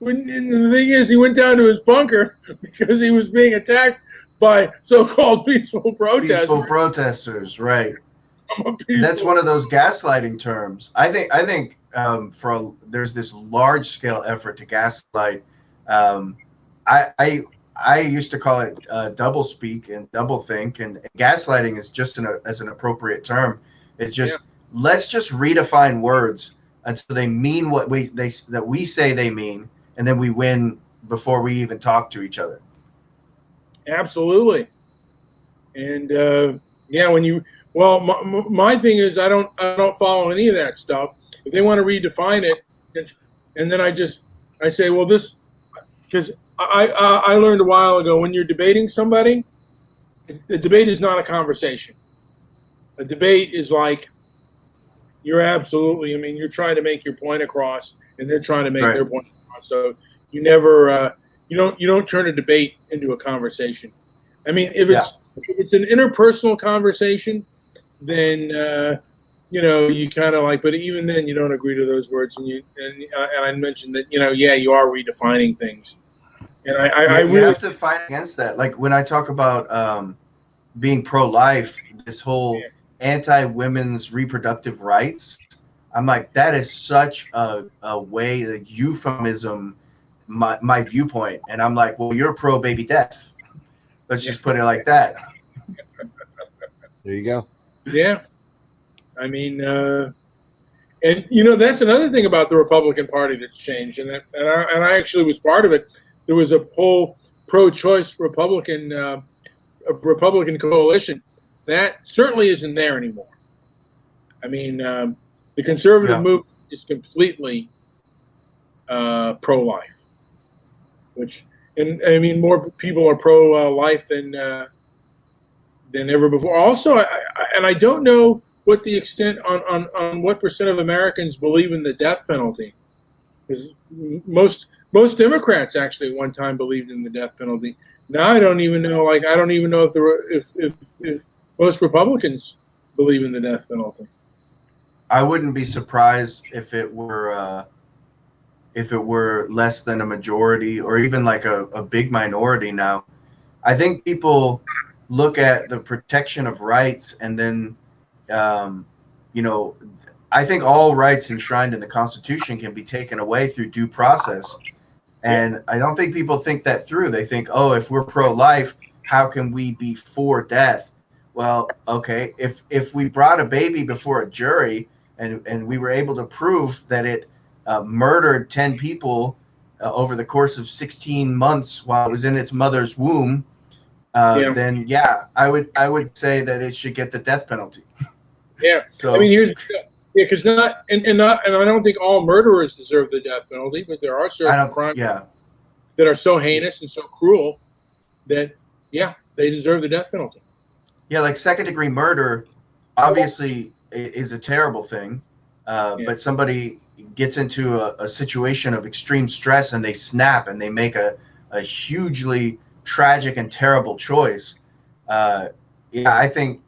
And the thing is, he went down to his bunker because he was being attacked by so-called peaceful protesters. Peaceful protesters, right? That's one of those gaslighting terms. I think there's this large-scale effort to gaslight. I used to call it double speak and double think, and gaslighting is just as an appropriate term. It's just let's just redefine words until they mean what that we say they mean, and then we win before we even talk to each other. Absolutely. And my thing is I don't follow any of that stuff. If they want to redefine it, and then I say, well, this, because I learned a while ago, when you're debating somebody, the debate is not a conversation. A debate is like, you're trying to make your point across, and they're trying to make their point across. So you never, you don't turn a debate into a conversation. I mean, if it's an interpersonal conversation, then you kind of like, but even then you don't agree to those words, and I mentioned that you are redefining things, and I you really have to fight against that. Like when I talk about being pro-life, this whole anti-women's reproductive rights, I'm like, that is such a way, a euphemism, my viewpoint, and I'm like, well, you're pro-baby death. Let's just put it like that. There you go. Yeah, I mean, and that's another thing about the Republican Party that's changed, and I actually was part of it. There was a whole pro-choice Republican coalition that certainly isn't there anymore. I mean, the conservative movement is completely pro-life, and I mean, more people are pro-life than ever before. Also, I don't know what the extent on what percent of Americans believe in the death penalty, because most Democrats actually at one time believed in the death penalty. Now I don't even know. Like, I don't even know if most Republicans believe in the death penalty. I wouldn't be surprised if it were less than a majority, or even like a big minority now. I think people look at the protection of rights, and then I think all rights enshrined in the Constitution can be taken away through due process. And I don't think people think that through. They think, oh, if we're pro-life, how can we be for death? Well, okay, if we brought a baby before a jury and we were able to prove that it murdered 10 people over the course of 16 months while it was in its mother's womb, then I would say that it should get the death penalty. Yeah. So I mean, because I don't think all murderers deserve the death penalty, but there are certain crimes that are so heinous and so cruel that they deserve the death penalty. Yeah, like second-degree murder, obviously, is a terrible thing. But somebody gets into a situation of extreme stress and they snap and they make a hugely tragic and terrible choice. I think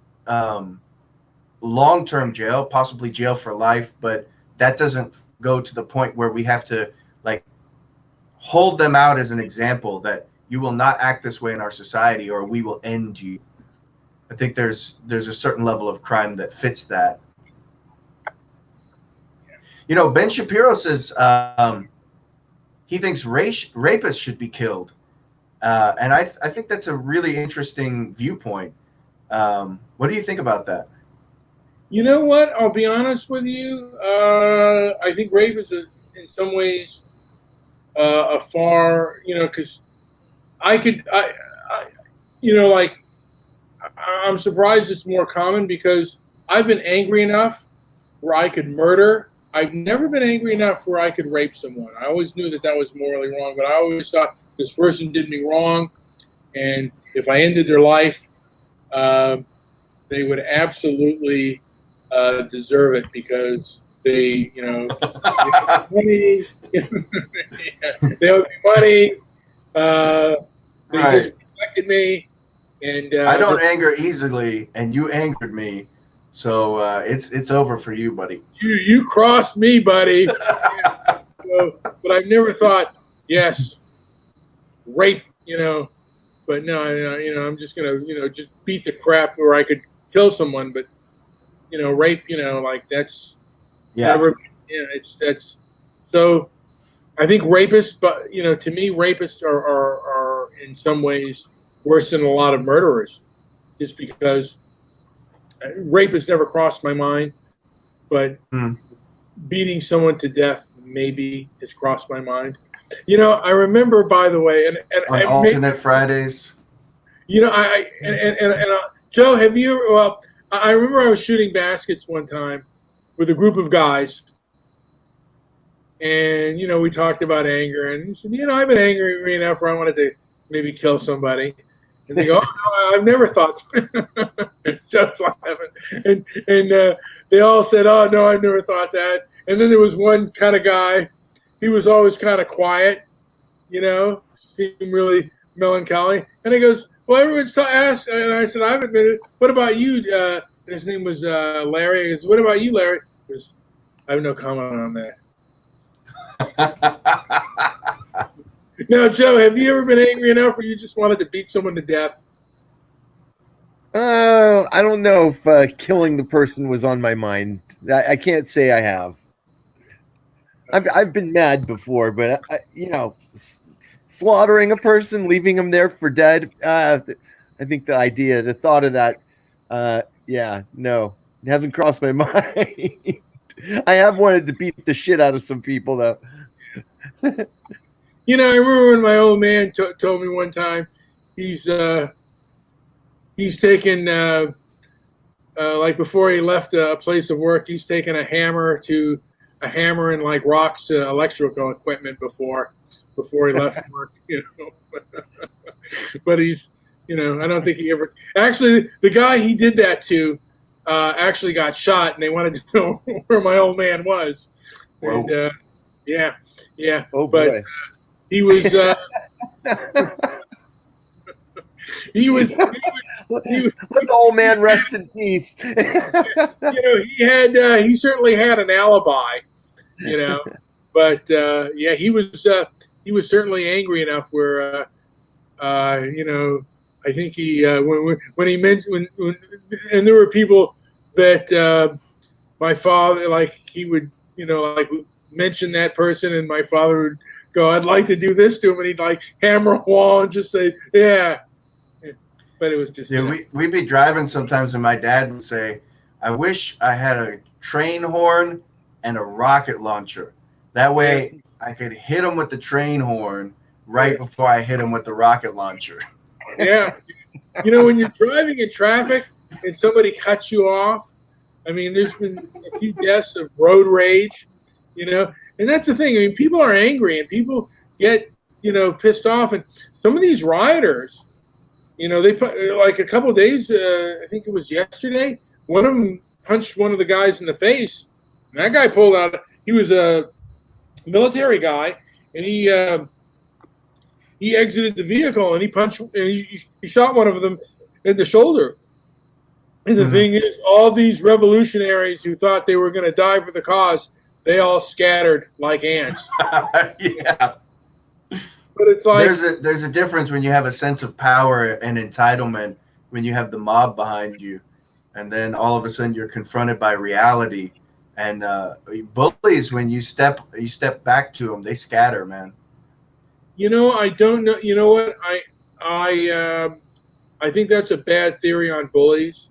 long-term jail, possibly jail for life, but that doesn't go to the point where we have to like hold them out as an example that you will not act this way in our society or we will end you. I think there's a certain level of crime that fits that. Ben Shapiro says he thinks rapists should be killed. And I think that's a really interesting viewpoint. What do you think about that? You know what? I'll be honest with you. I think rape is in some ways a far, because I, like I'm surprised it's more common because I've been angry enough where I could murder. I've never been angry enough where I could rape someone. I always knew that was morally wrong, but I always thought this person did me wrong, and if I ended their life, uh, they would absolutely deserve it because they, money, they owe me money. They Right. disrespected me, and I don't anger easily, and you angered me, so it's over for you, buddy. you crossed me, buddy. So, but I've never thought, yes, rape, But no, I'm just gonna, just beat the crap where I could kill someone. But rape, like that's Yeah. never. That's so. I think rapists, but to me, rapists are in some ways worse than a lot of murderers, just because rape has never crossed my mind, but beating someone to death maybe has crossed my mind. I remember, by the way, and On alternate Fridays. Joe, have you? Well, I remember I was shooting baskets one time with a group of guys, and we talked about anger, and he said, I've been angry enough where I wanted to maybe kill somebody. And they go, oh, no, I've never thought. Just laughing, and they all said, oh no, I've never thought that. And then there was one kind of guy. He was always kind of quiet, seemed really melancholy. And he goes, well, everyone's asked, and I said, I've admitted. What about you? And his name was Larry. He goes, what about you, Larry? He goes, I have no comment on that. Now, Joe, have you ever been angry enough where you just wanted to beat someone to death? I don't know if killing the person was on my mind. I can't say I have. I've been mad before, but slaughtering a person, leaving them there for dead. I think the thought of that, no, it hasn't crossed my mind. I have wanted to beat the shit out of some people, though. I remember when my old man told me one time he's taken like before he left a place of work, he's taken a hammer and like rocks to electrical equipment before he left work. But he's I don't think he ever actually the guy he did that to actually got shot, and they wanted to know where my old man was. Whoa. And yeah. Oh, but boy. he was he was let the old man rest in peace. he certainly had an alibi, but he was certainly angry enough where I think he when he mentioned and there were people that my father, like, he would like mention that person, and my father would go, I'd like to do this to him, and he'd like hammer a wall and just say, yeah. But it was just we'd be driving sometimes, and my dad would say, I wish I had a train horn and a rocket launcher. That way I could hit him with the train horn right before I hit him with the rocket launcher. Yeah. When you're driving in traffic and somebody cuts you off, I mean, there's been a few deaths of road rage, and that's the thing. I mean, people are angry and people get, pissed off. And some of these rioters, they put like a couple of days, I think it was yesterday, one of them punched one of the guys in the face. And that guy pulled out, he was a military guy, and he exited the vehicle and he punched, and he shot one of them in the shoulder. And the thing is, all these revolutionaries who thought they were going to die for the cause, they all scattered like ants. Yeah. But it's like there's a difference when you have a sense of power and entitlement, when you have the mob behind you, and then all of a sudden you're confronted by reality. And bullies, when you step back to them, they scatter, man. I don't know. You know what? I think that's a bad theory on bullies.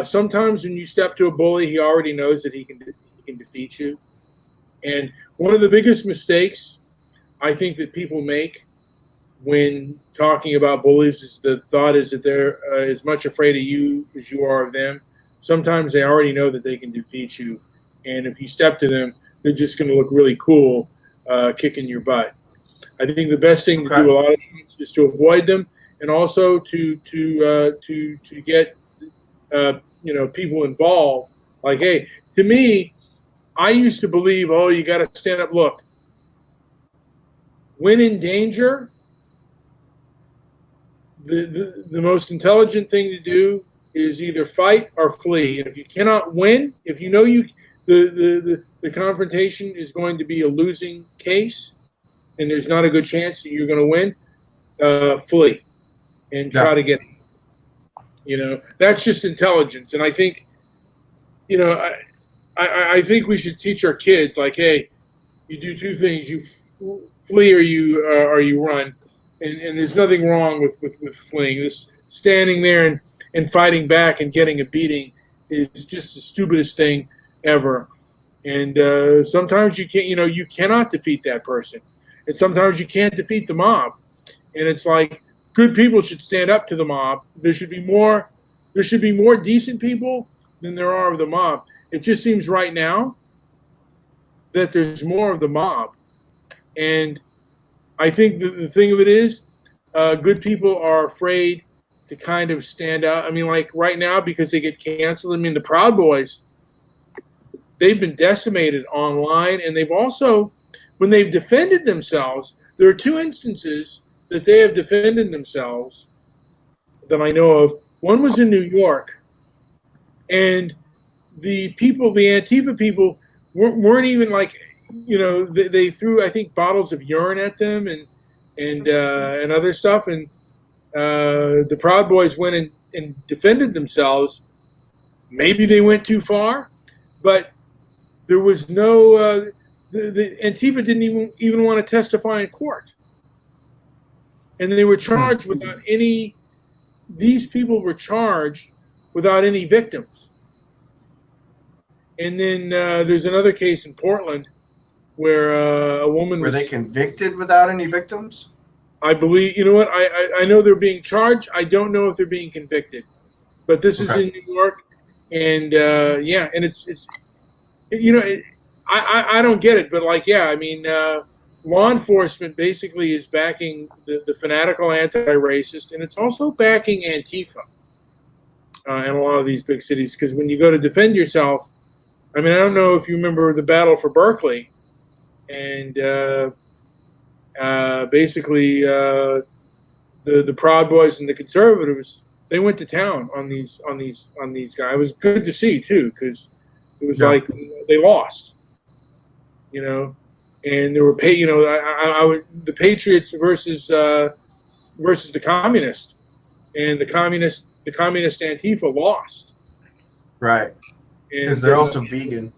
Sometimes when you step to a bully, he already knows that he can defeat you. And one of the biggest mistakes I think that people make when talking about bullies is the thought is that they're as much afraid of you as you are of them. Sometimes they already know that they can defeat you, and if you step to them, they're just going to look really cool, kicking your butt. I think the best thing to do a lot of times is to avoid them, and also to get people involved. Like, hey, to me, I used to believe, oh, you got to stand up. Look, when in danger, the most intelligent thing to do is either fight or flee. And if you cannot win, if you know the confrontation is going to be a losing case, and there's not a good chance that you're going to win, flee and try to get. That's just intelligence. And I think, I think we should teach our kids, like, hey, you do two things: you flee or you run. And there's nothing wrong with fleeing. This standing there and fighting back and getting a beating is just the stupidest thing ever. And sometimes you can't, you cannot defeat that person. And sometimes you can't defeat the mob. And it's like, good people should stand up to the mob. There should be more decent people than there are of the mob. It just seems right now that there's more of the mob. And I think the thing of it is, good people are afraid to kind of stand out. I mean, like right now, because they get canceled. I mean, the Proud Boys, they've been decimated online, and they've also, when they've defended themselves, there are two instances that they have defended themselves that I know of. One was in New York, and the Antifa people weren't even like, they threw, I think, bottles of urine at them and other stuff, and the Proud Boys went and defended themselves. Maybe they went too far, but there was no. The Antifa didn't even want to testify in court, and they were charged without any. These people were charged without any victims. And then there's another case in Portland where a woman were they convicted without any victims? I believe, you know what? I know they're being charged. I don't know if they're being convicted, but this is in New York, and and it's I don't get it, but I mean, law enforcement basically is backing the fanatical anti-racist, and it's also backing Antifa in a lot of these big cities, because when you go to defend yourself, I mean, I don't know if you remember the battle for Berkeley, and basically the Proud Boys and the conservatives, they went to town on these guys. It was good to see too, because it was like they lost, and there were the Patriots versus the communists, and the communist Antifa lost. Right. Because they're also vegan.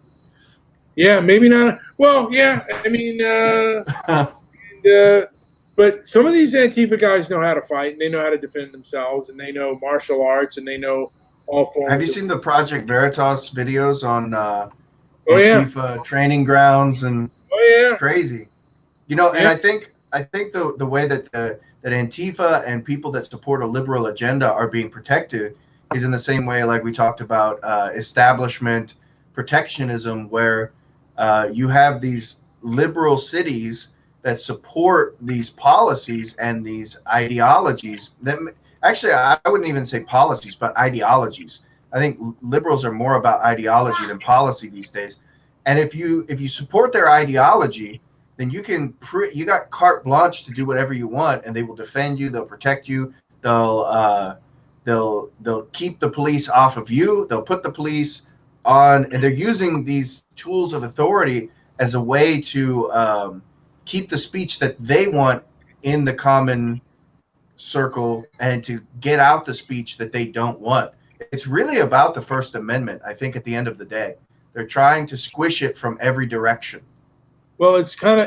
Yeah, maybe not. Well, yeah, I mean, but some of these Antifa guys know how to fight, and they know how to defend themselves, and they know martial arts, and they know all forms. Have you seen the Project Veritas videos on Antifa training grounds? And it's crazy, And I think the way that Antifa and people that support a liberal agenda are being protected is in the same way, like we talked about establishment protectionism, where you have these liberal cities that support these policies and these ideologies. That actually, I wouldn't even say policies, but ideologies. I think liberals are more about ideology than policy these days. And if you support their ideology, then you got carte blanche to do whatever you want, and they will defend you. They'll protect you. They'll keep the police off of you. They'll put the police on, and they're using these tools of authority as a way to keep the speech that they want in the common circle and to get out the speech that they don't want. It's really about the First Amendment, I think, at the end of the day. They're trying to squish it from every direction. Well, it's kind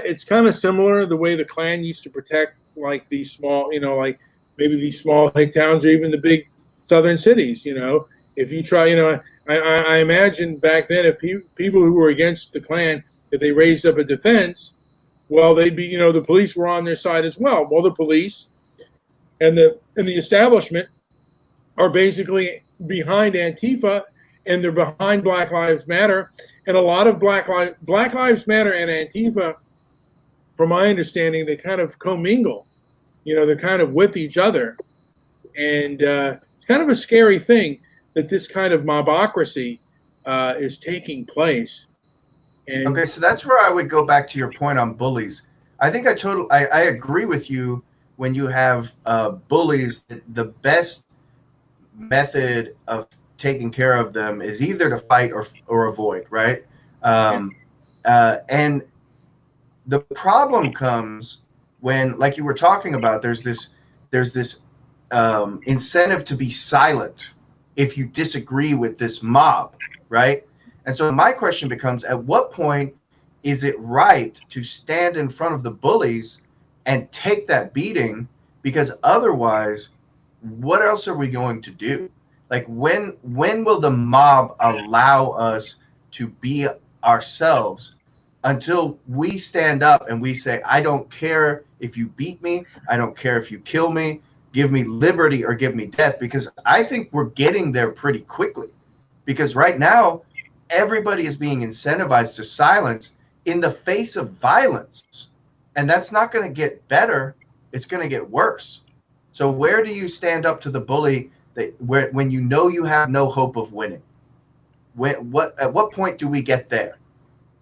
of similar the way the Klan used to protect like these small, like maybe these small hick towns or even the big southern cities, If you try, I imagine back then if people who were against the Klan, if they raised up a defense, well, they'd be, the police were on their side as well. Well, the police and the establishment are basically behind Antifa, and they're behind Black Lives Matter, and a lot of Black Lives Matter and Antifa, from my understanding, they kind of commingle. They're kind of with each other, and it's kind of a scary thing that this kind of mobocracy is taking place. And okay, so that's where I would go back to your point on bullies. I think I agree with you when you have bullies. The best method of taking care of them is either to fight or avoid, right? And the problem comes when, like you were talking about, there's this incentive to be silent if you disagree with this mob, right? And so my question becomes, at what point is it right to stand in front of the bullies and take that beating? Because otherwise, what else are we going to do? Like, when will the mob allow us to be ourselves until we stand up and we say, I don't care if you beat me, I don't care if you kill me, give me liberty or give me death? Because I think we're getting there pretty quickly. Because right now, everybody is being incentivized to silence in the face of violence. And that's not going to get better. It's going to get worse. So where do you stand up to the bully when you know you have no hope of winning? At what point do we get there?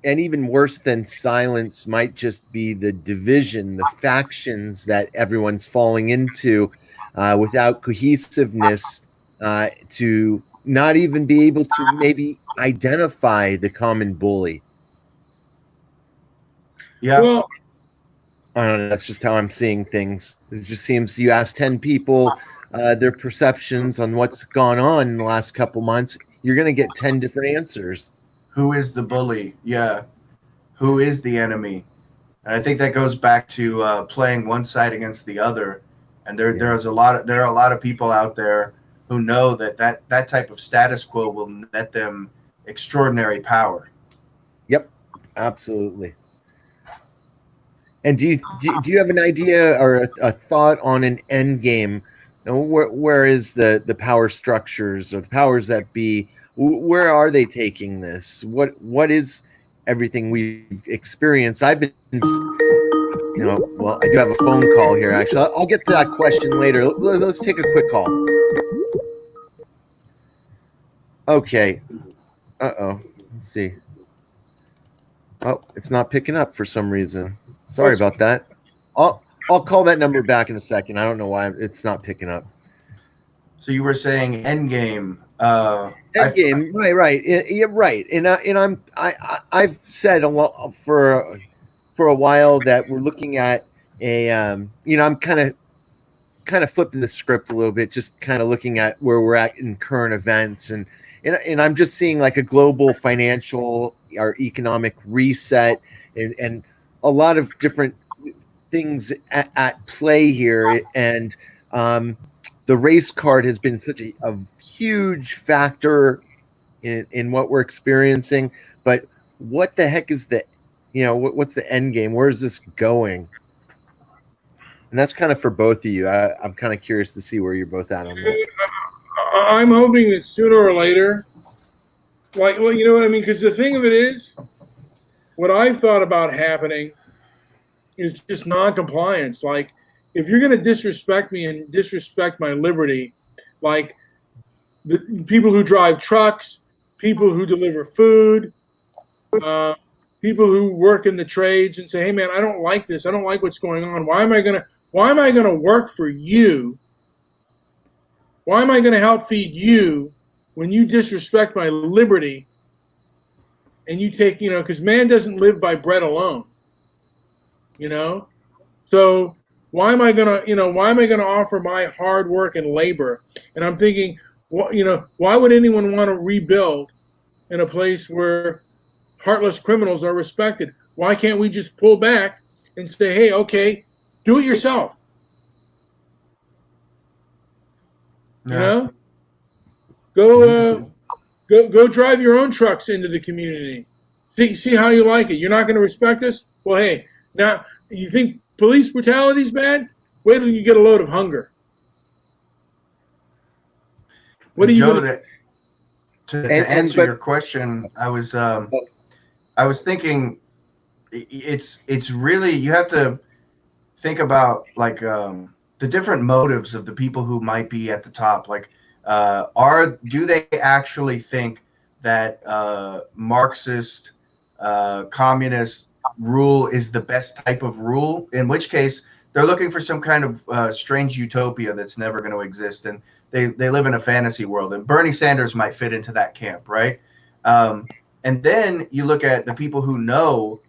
And even worse than silence might just be the division, the factions that everyone's falling into without cohesiveness to not even be able to maybe identify the common bully. Yeah. Well, I don't know. That's just how I'm seeing things. It just seems you ask 10 people their perceptions on what's gone on in the last couple months, you're going to get 10 different answers. Who is the bully? Yeah. Who is the enemy? And I think that goes back to playing one side against the other. And there are a lot of people out there who know that type of status quo will net them extraordinary power. Yep, absolutely. And do you have an idea or a thought on an end game? Where is the power structures or the powers that be? Where are they taking this? What is everything we've experienced? I've been, well, I do have a phone call here. Actually, I'll get to that question later. Let's take a quick call. Okay. Let's see. Oh, it's not picking up for some reason. Sorry about that. I'll call that number back in a second. I don't know why it's not picking up. So you were saying endgame. Endgame, right. Yeah, right. And I've said a lot for a while that we're looking at a I'm kind of flipping the script a little bit, just kind of looking at where we're at in current events, and I'm just seeing like a global financial or economic reset, and a lot of different things at play here, and the race card has been such a huge factor in what we're experiencing. But what the heck is what's the end game? Where is this going? And that's kind of for both of you. I'm kind of curious to see where you're both at on that. I'm hoping that sooner or later, you know what I mean? Because the thing of it is, what I thought about happening is just non-compliance. Like, if you're going to disrespect me and disrespect my liberty, like the people who drive trucks, people who deliver food, people who work in the trades and say, hey man, I don't like this. I don't like what's going on. Why am I going to work for you? Why am I going to help feed you when you disrespect my liberty and you take, because man doesn't live by bread alone, So why am I going to offer my hard work and labor? And I'm thinking, why would anyone want to rebuild in a place where heartless criminals are respected? Why can't we just pull back and say, hey, okay, do it yourself? Yeah. Go Go drive your own trucks into the community. See how you like it. You're not going to respect us? Well, hey, now you think police brutality is bad? Wait till you get a load of hunger. What are you Joe, going to answer your question, I was thinking it's really, you have to think about like the different motives of the people who might be at the top. Like, do they actually think that Marxist, communist rule is the best type of rule? In which case, they're looking for some kind of strange utopia that's never going to exist, and they live in a fantasy world. And Bernie Sanders might fit into that camp, right? And then you look at the people who know,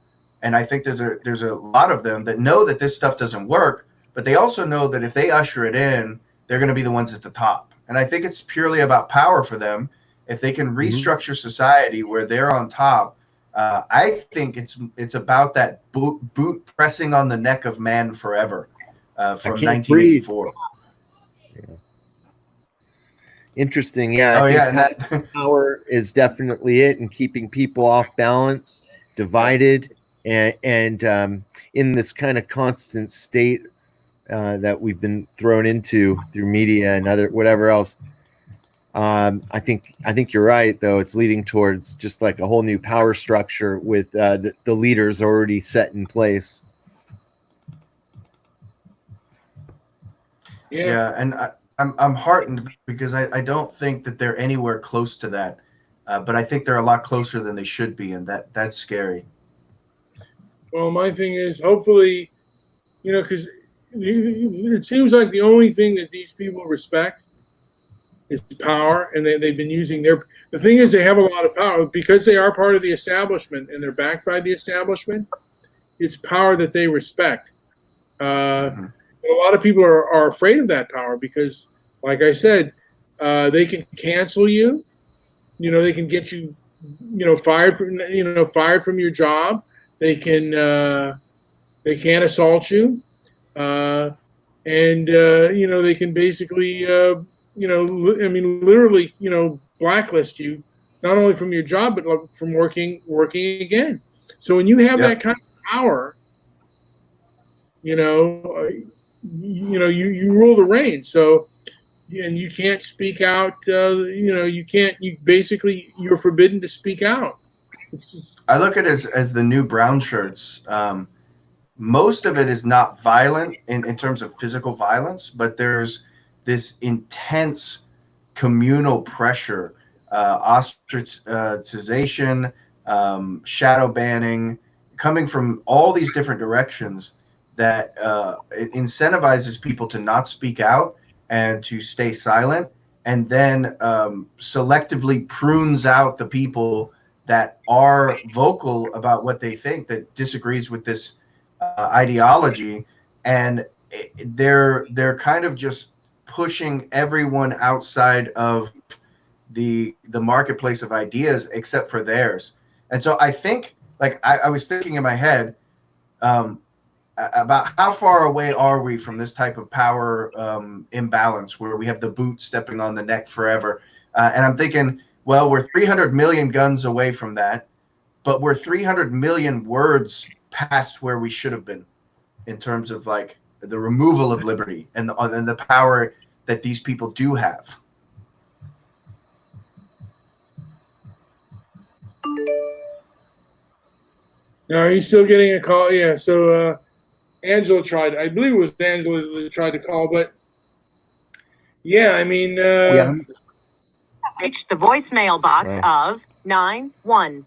and I think there's a lot of them that know that this stuff doesn't work, but they also know that if they usher it in, they're going to be the ones at the top. And I think it's purely about power for them. If they can restructure society where they're on top, I think it's about that boot pressing on the neck of man forever from 1984. Yeah. Interesting. Yeah. Oh, I think power is definitely it, and keeping people off balance, divided, and in this kind of constant state that we've been thrown into through media and whatever else. I think you're right, though. It's leading towards just like a whole new power structure with the leaders already set in place. Yeah, and I'm heartened because I don't think that they're anywhere close to that, but I think they're a lot closer than they should be, and that's scary. Well, my thing is, hopefully, because it seems like the only thing that these people respect is power, and they've been using the thing is, they have a lot of power because they are part of the establishment and they're backed by the establishment. It's power that they respect. A lot of people are afraid of that power because, like I said, they can cancel you. They can get you, fired from your job. They can assault you, and they can basically, literally, blacklist you, not only from your job but from working again. So when you have that kind of power, you rule the reins. So, and you can't speak out. You're forbidden to speak out. I look at it as the new brown shirts. Most of it is not violent in terms of physical violence, but there's this intense communal pressure, ostracization, shadow banning, coming from all these different directions that it incentivizes people to not speak out and to stay silent, and then selectively prunes out the people that are vocal about what they think, that disagrees with this ideology, and they're kind of just pushing everyone outside of the marketplace of ideas except for theirs. And so I think, like, I was thinking in my head about how far away are we from this type of power imbalance where we have the boot stepping on the neck forever. And I'm thinking, well, we're 300 million guns away from that, but we're 300 million words past where we should have been in terms of like the removal of liberty and the power that these people do have. Now, are you still getting a call? Yeah. So Angela tried. I believe it was Angela that tried to call, but yeah, I mean, reached the voicemail box of 91.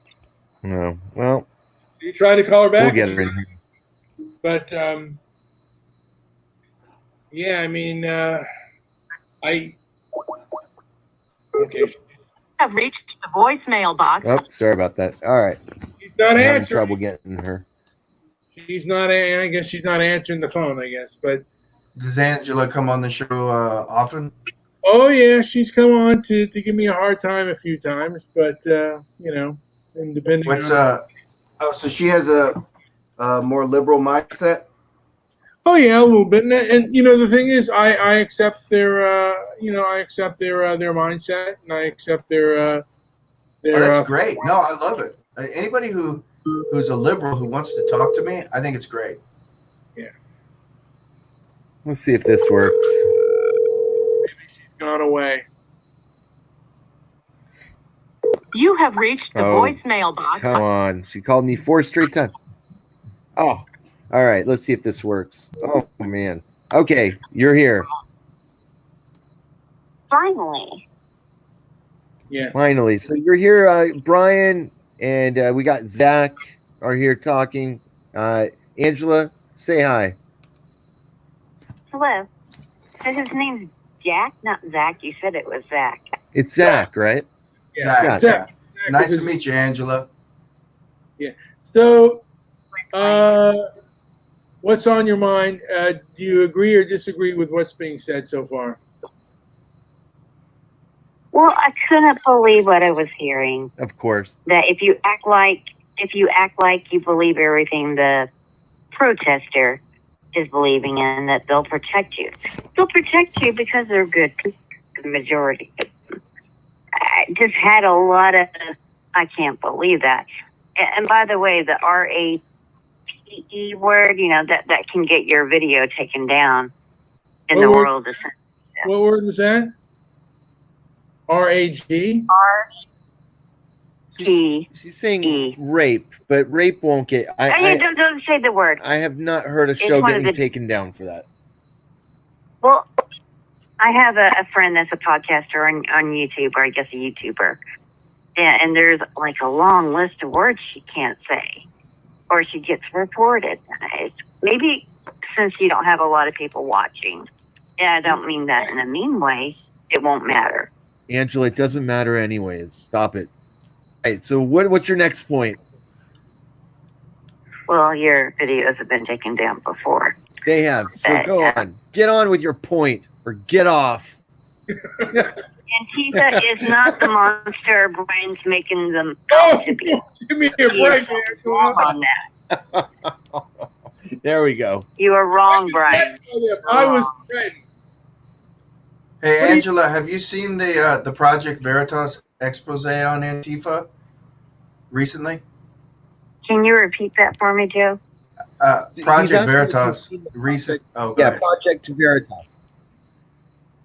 No, well, you tried to call her back. We'll get her in here. But yeah, I mean, okay. Have reached the voicemail box. Oh, sorry about that. All right. She's not having answering. trouble getting her. She's not. I guess she's not answering the phone. I guess, but does Angela come on the show often? Oh yeah, she's come on to give me a hard time a few times, but and depending on. So she has a more liberal mindset. Oh yeah, a little bit, and the thing is, I accept their I accept their mindset, and I accept their They're, that's great. No, I love it. Anybody who's a liberal who wants to talk to me, I think it's great. Yeah. Let's see if this works. Maybe she's gone away. You have reached the voicemail box. Come on. She called me 4 straight times. Oh, all right. Let's see if this works. Oh, man. Okay, you're here. Finally. Yeah. Finally. So you're here, Brian, and we got Zach are here talking. Angela, say hi. Hello. So his name's Jack, not Zach. You said it was Zach. It's Zach, right? Zach. Zach. Nice to meet you, Angela. Yeah. So, what's on your mind? Do you agree or disagree with what's being said so far? Well, I couldn't believe what I was hearing. Of course. That if you act like you believe everything the protester is believing in, that they'll protect you. They'll protect you because they're good people, the majority. I just had a lot of, I can't believe that. And by the way, the RAPE word, that can get your video taken down in the world of censorship. What word was that? RAG? She's saying rape, but rape won't get. Don't say the word. I have not heard a show getting taken down for that. Well, I have a friend that's a podcaster on YouTube, or I guess a YouTuber. And there's like a long list of words she can't say, or she gets reported. Maybe since you don't have a lot of people watching, and I don't mean that in a mean way, it won't matter. Angela, it doesn't matter anyways. Stop it. All right, so what's your next point? Well, your videos have been taken down before. They have. So go on. Get on with your point, or get off. Antifa is not the monster Brian's making them to be. Give me a break, on that. There we go. You are wrong, Brian. I was ready. Hey, Angela, have you seen the Project Veritas expose on Antifa recently? Can you repeat that for me, Joe? Project Veritas recent. Oh, yeah, Project Veritas.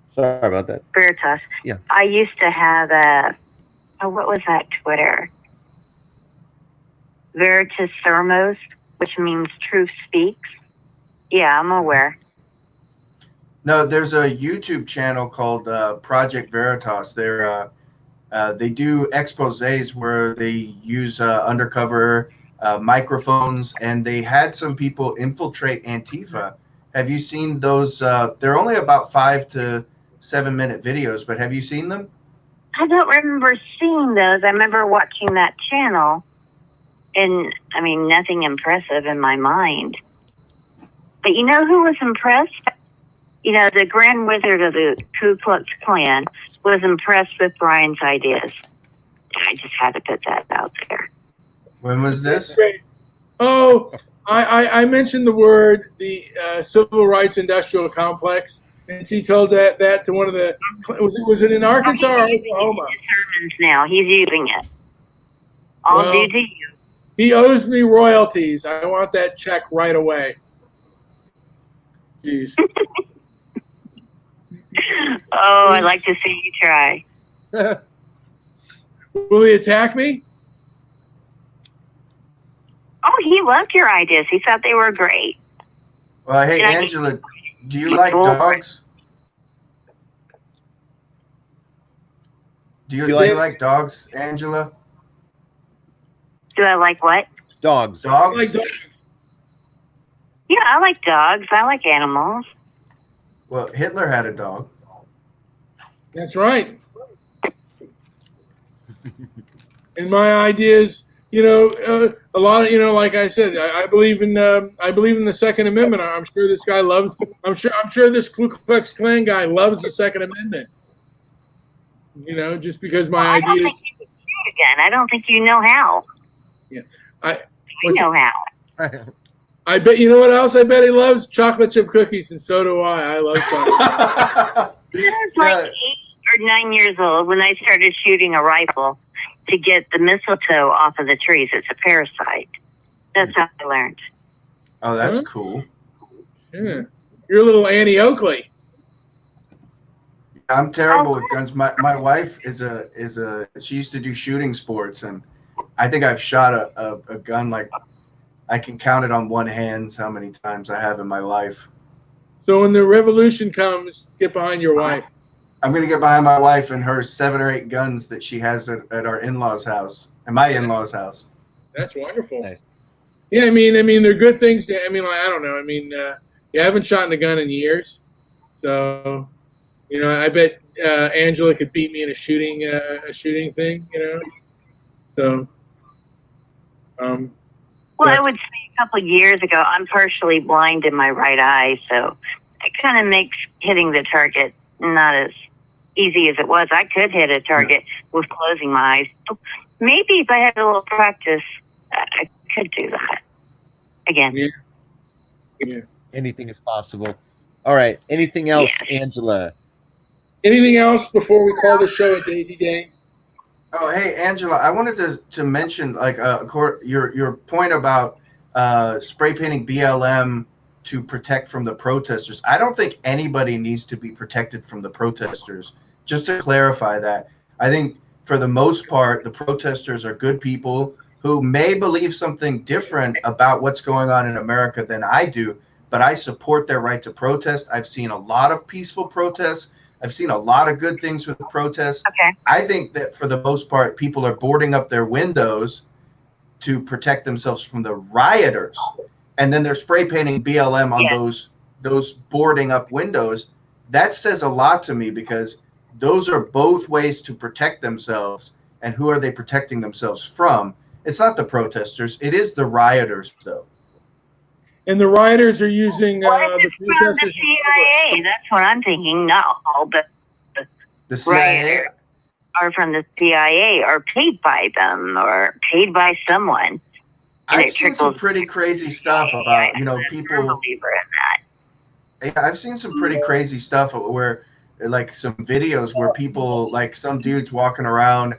Sorry about that. Veritas. Yeah. I used to have what was that Twitter? Veritas Thermos, which means truth speaks. Yeah, I'm aware. No, there's a YouTube channel called Project Veritas. They do exposés where they use undercover microphones, and they had some people infiltrate Antifa. Have you seen those? They're only about 5 to 7 minute videos, but have you seen them? I don't remember seeing those. I remember watching that channel, and I mean, nothing impressive in my mind. But you know who was impressed? The Grand Wizard of the Ku Klux Klan was impressed with Brian's ideas. I just had to put that out there. When was this? Oh, I mentioned the word, the civil rights industrial complex, and she told that to one of the, was it in Arkansas or Oklahoma? Now he's using it. All due to you. He owes me royalties. I want that check right away. Jeez. Oh, I'd like to see you try. Will he attack me? Oh, he loved your ideas. He thought they were great. Well, hey, Angela, do you like dogs? Do you like dogs, Angela? Do I like what? Dogs. Dogs? I like dogs. Yeah, I like dogs. I like animals. Well, Hitler had a dog. That's right. And my ideas, a lot of, like I said, I believe in the Second Amendment. I'm sure this guy loves. I'm sure this Ku Klux Klan guy loves the Second Amendment. Just because my ideas. I don't think you can do it again. I don't think you know how. Yeah, I know how. I bet you know what else I bet he loves? Chocolate chip cookies, and so do I. I love chocolate. I was like 8 or 9 years old when I started shooting a rifle. to get the mistletoe off of the trees. It's a parasite. That's how I learned. Oh, that's Huh? cool. Yeah. You're a little Annie Oakley. I'm terrible with guns. My wife she used to do shooting sports, and I think I've shot a gun like I can count it on one hand how many times I have in my life. So when the revolution comes, get behind your wife. I'm gonna get behind my wife and her 7 or 8 guns that she has at our in-laws' house, at my in-laws' house. That's wonderful. Nice. Yeah, I mean, they're good things to. I mean, like, I don't know. I mean, you haven't shot a gun in years, so I bet Angela could beat me in a shooting thing. So. Well, But- I would say a couple of years ago, I'm partially blind in my right eye, so it kind of makes hitting the target not as easy as it was. I could hit a target with closing my eyes. Maybe if I had a little practice, I could do that again. Yeah. Anything is possible. All right. Anything else, Yes. Angela? Anything else before we call the show a Daisy Day? Oh, hey, Angela, I wanted to mention your point about spray painting BLM to protect from the protesters. I don't think anybody needs to be protected from the protesters. Just to clarify that, I think for the most part, the protesters are good people who may believe something different about what's going on in America than I do, but I support their right to protest. I've seen a lot of peaceful protests. I've seen a lot of good things with protests. Okay. I think that for the most part, people are boarding up their windows to protect themselves from the rioters, and then they're spray painting BLM on those boarding up windows. That says a lot to me, because those are both ways to protect themselves. And who are they protecting themselves from? It's not the protesters. It is the rioters, though. And the rioters are using What if the it's from the protesters. CIA? That's what I'm thinking. Not all, but The CIA. rioters are from the CIA, or paid by them, or paid by someone. And I've it seen some trickles pretty crazy stuff about I'm a people. believer in that. Yeah, I've seen some pretty crazy stuff where, like, some videos where people, like, some dude's walking around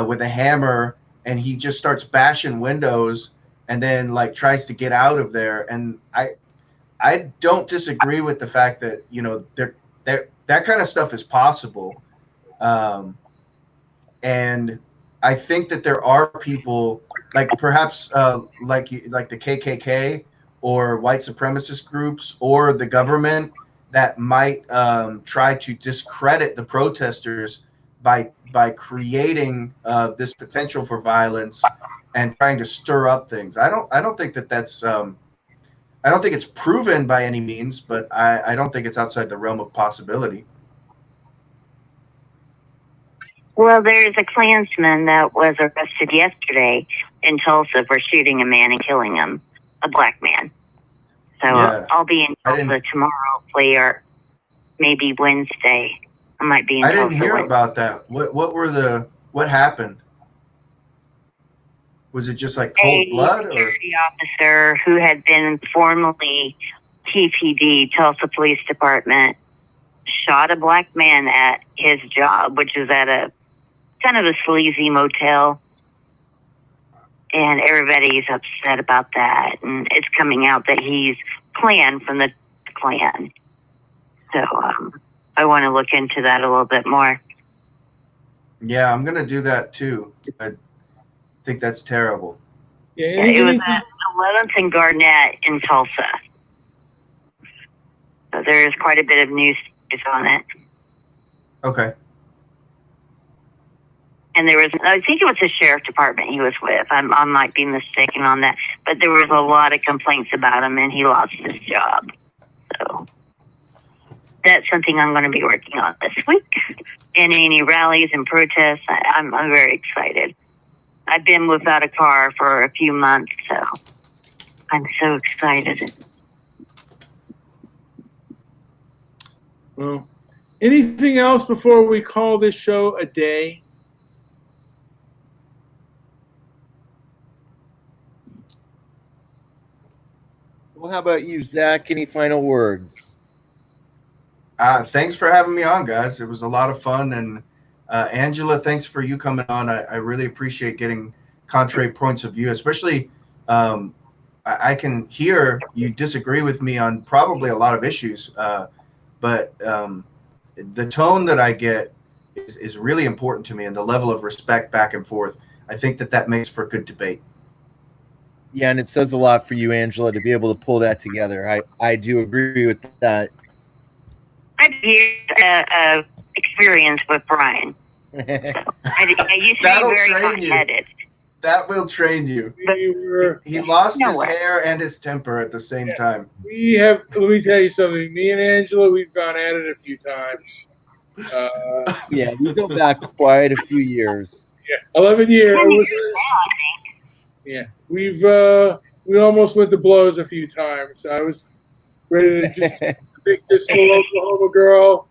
with a hammer, and he just starts bashing windows, and then like tries to get out of there. And I don't disagree with the fact that that kind of stuff is possible, and I think that there are people like perhaps like the KKK or white supremacist groups or the government that might try to discredit the protesters by creating this potential for violence and trying to stir up things. I don't think that's I don't think it's proven by any means, but I don't think it's outside the realm of possibility. Well, there's a Klansman that was arrested yesterday in Tulsa for shooting a man and killing him, a black man. So Yeah. I'll be in I Tulsa tomorrow, hopefully, or maybe Wednesday. I might be in I Tulsa. didn't hear Wednesday. about that. What happened? Was it just like cold blood, or security officer who had been formerly TPD, Tulsa Police Department, shot a black man at his job, which is at a kind of a sleazy motel. And everybody's upset about that. And it's coming out that he's Klan from the Klan. So I want to look into that a little bit more. yeah, I'm gonna do that too. I think that's terrible. Yeah, Yeah, it was at 11th and Garnett in Tulsa. So there's quite a bit of news on it. Okay. And there was, I think it was the sheriff department he was with. I might be mistaken on that. But there was a lot of complaints about him, and he lost his job. So that's something I'm going to be working on this week. And any rallies and protests, I'm very excited. I've been without a car for a few months, so I'm so excited. Well, anything else before we call this show a day? Well, how about you, Zach? Any final words? Thanks for having me on, guys. It was a lot of fun, and Angela, thanks for you coming on. I really appreciate getting contrary points of view, especially I can hear you disagree with me on probably a lot of issues, but the tone that I get is really important to me, and the level of respect back and forth. I think that makes for good debate. Yeah, and it says a lot for you, Angela, to be able to pull that together. I do agree with that. I've years experience with Brian. So I used to That'll be very train you. hot-headed. That will train you. He lost his hair and his temper at the same time. Let me tell you something. Me and Angela, we've gone at it a few times. Yeah, we go back quite a few years. Yeah, 11 years. Yeah, we almost went to blows a few times. I was ready to just pick this little Oklahoma girl.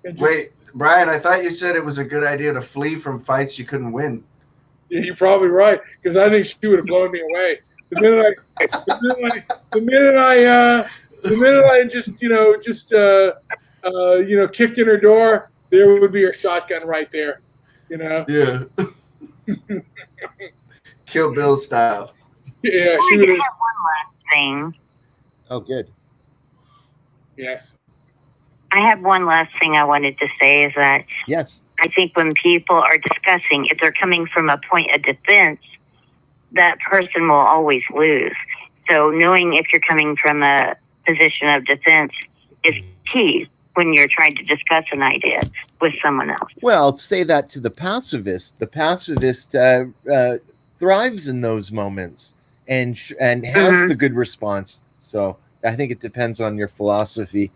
And just, wait, Brian, I thought you said it was a good idea to flee from fights you couldn't win. Yeah, you're probably right, because I think she would have blown me away. The minute I just kicked in her door, there would be her shotgun right there. Yeah. Kill Bill style. Yeah, she would have. One last thing. Oh, good. Yes. I have one last thing I wanted to say is that yes, I think when people are discussing, if they're coming from a point of defense, that person will always lose. So knowing if you're coming from a position of defense is key when you're trying to discuss an idea with someone else. Well, say that to the pacifist. The pacifist thrives in those moments and has the good response. So I think it depends on your philosophy.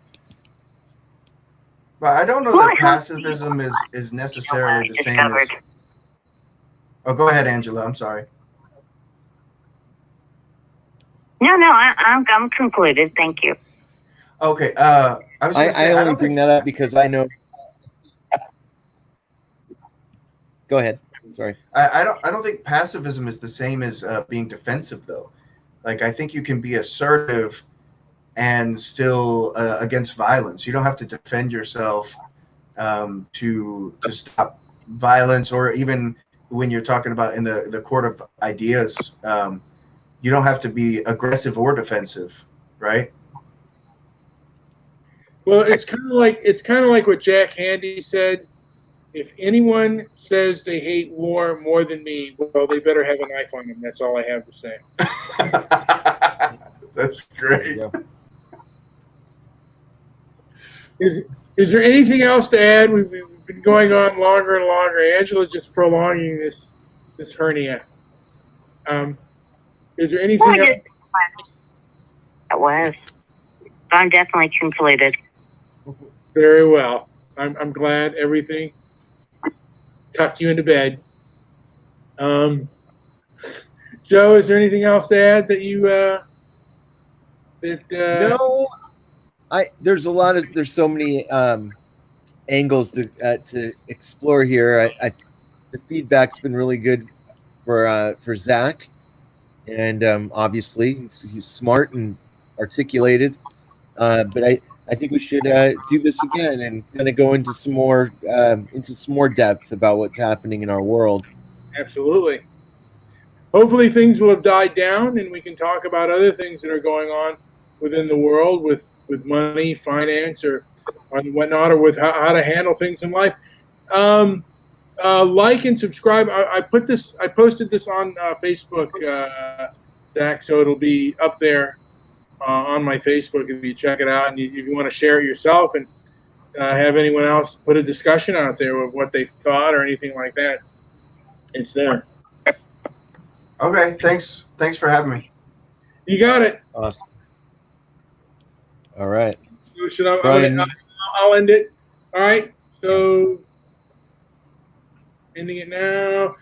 But I don't know that pacifism is necessarily the same as... Oh, go ahead, Angela. I'm sorry. No, I'm concluded. Thank you. Okay. I only bring that up because I know. Go ahead. Sorry. I don't think pacifism is the same as being defensive, though. Like, I think you can be assertive and still against violence. You don't have to defend yourself to stop violence, or even when you're talking about in the court of ideas, you don't have to be aggressive or defensive, right? Well, it's kind of like what Jack Handy said. If anyone says they hate war more than me, well, they better have a knife on them. That's all I have to say. That's great. Yeah. Is there anything else to add? We've been going on longer and longer. Angela just prolonging this hernia. Is there anything else? It was. I'm definitely concluded. Very well. I'm glad everything tucked you into bed. Joe, is there anything else to add that you No. There's so many angles to explore here. The feedback's been really good for Zach, and obviously he's smart and articulated. But I think we should do this again and kind of go into some more depth about what's happening in our world. Absolutely. Hopefully things will have died down and we can talk about other things that are going on within the world with money, finance, or whatnot, or with how to handle things in life. Like and subscribe. I posted this on Facebook, Zach, so it'll be up there on my Facebook if you check it out, and if you want to share it yourself and have anyone else put a discussion out there of what they thought or anything like that, it's there. Okay, thanks for having me. You got it. Awesome. All right. I'll end it. All right. So ending it now.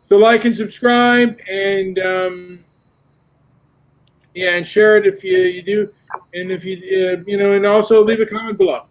So like and subscribe, and and share it if you do, and if you and also leave a comment below.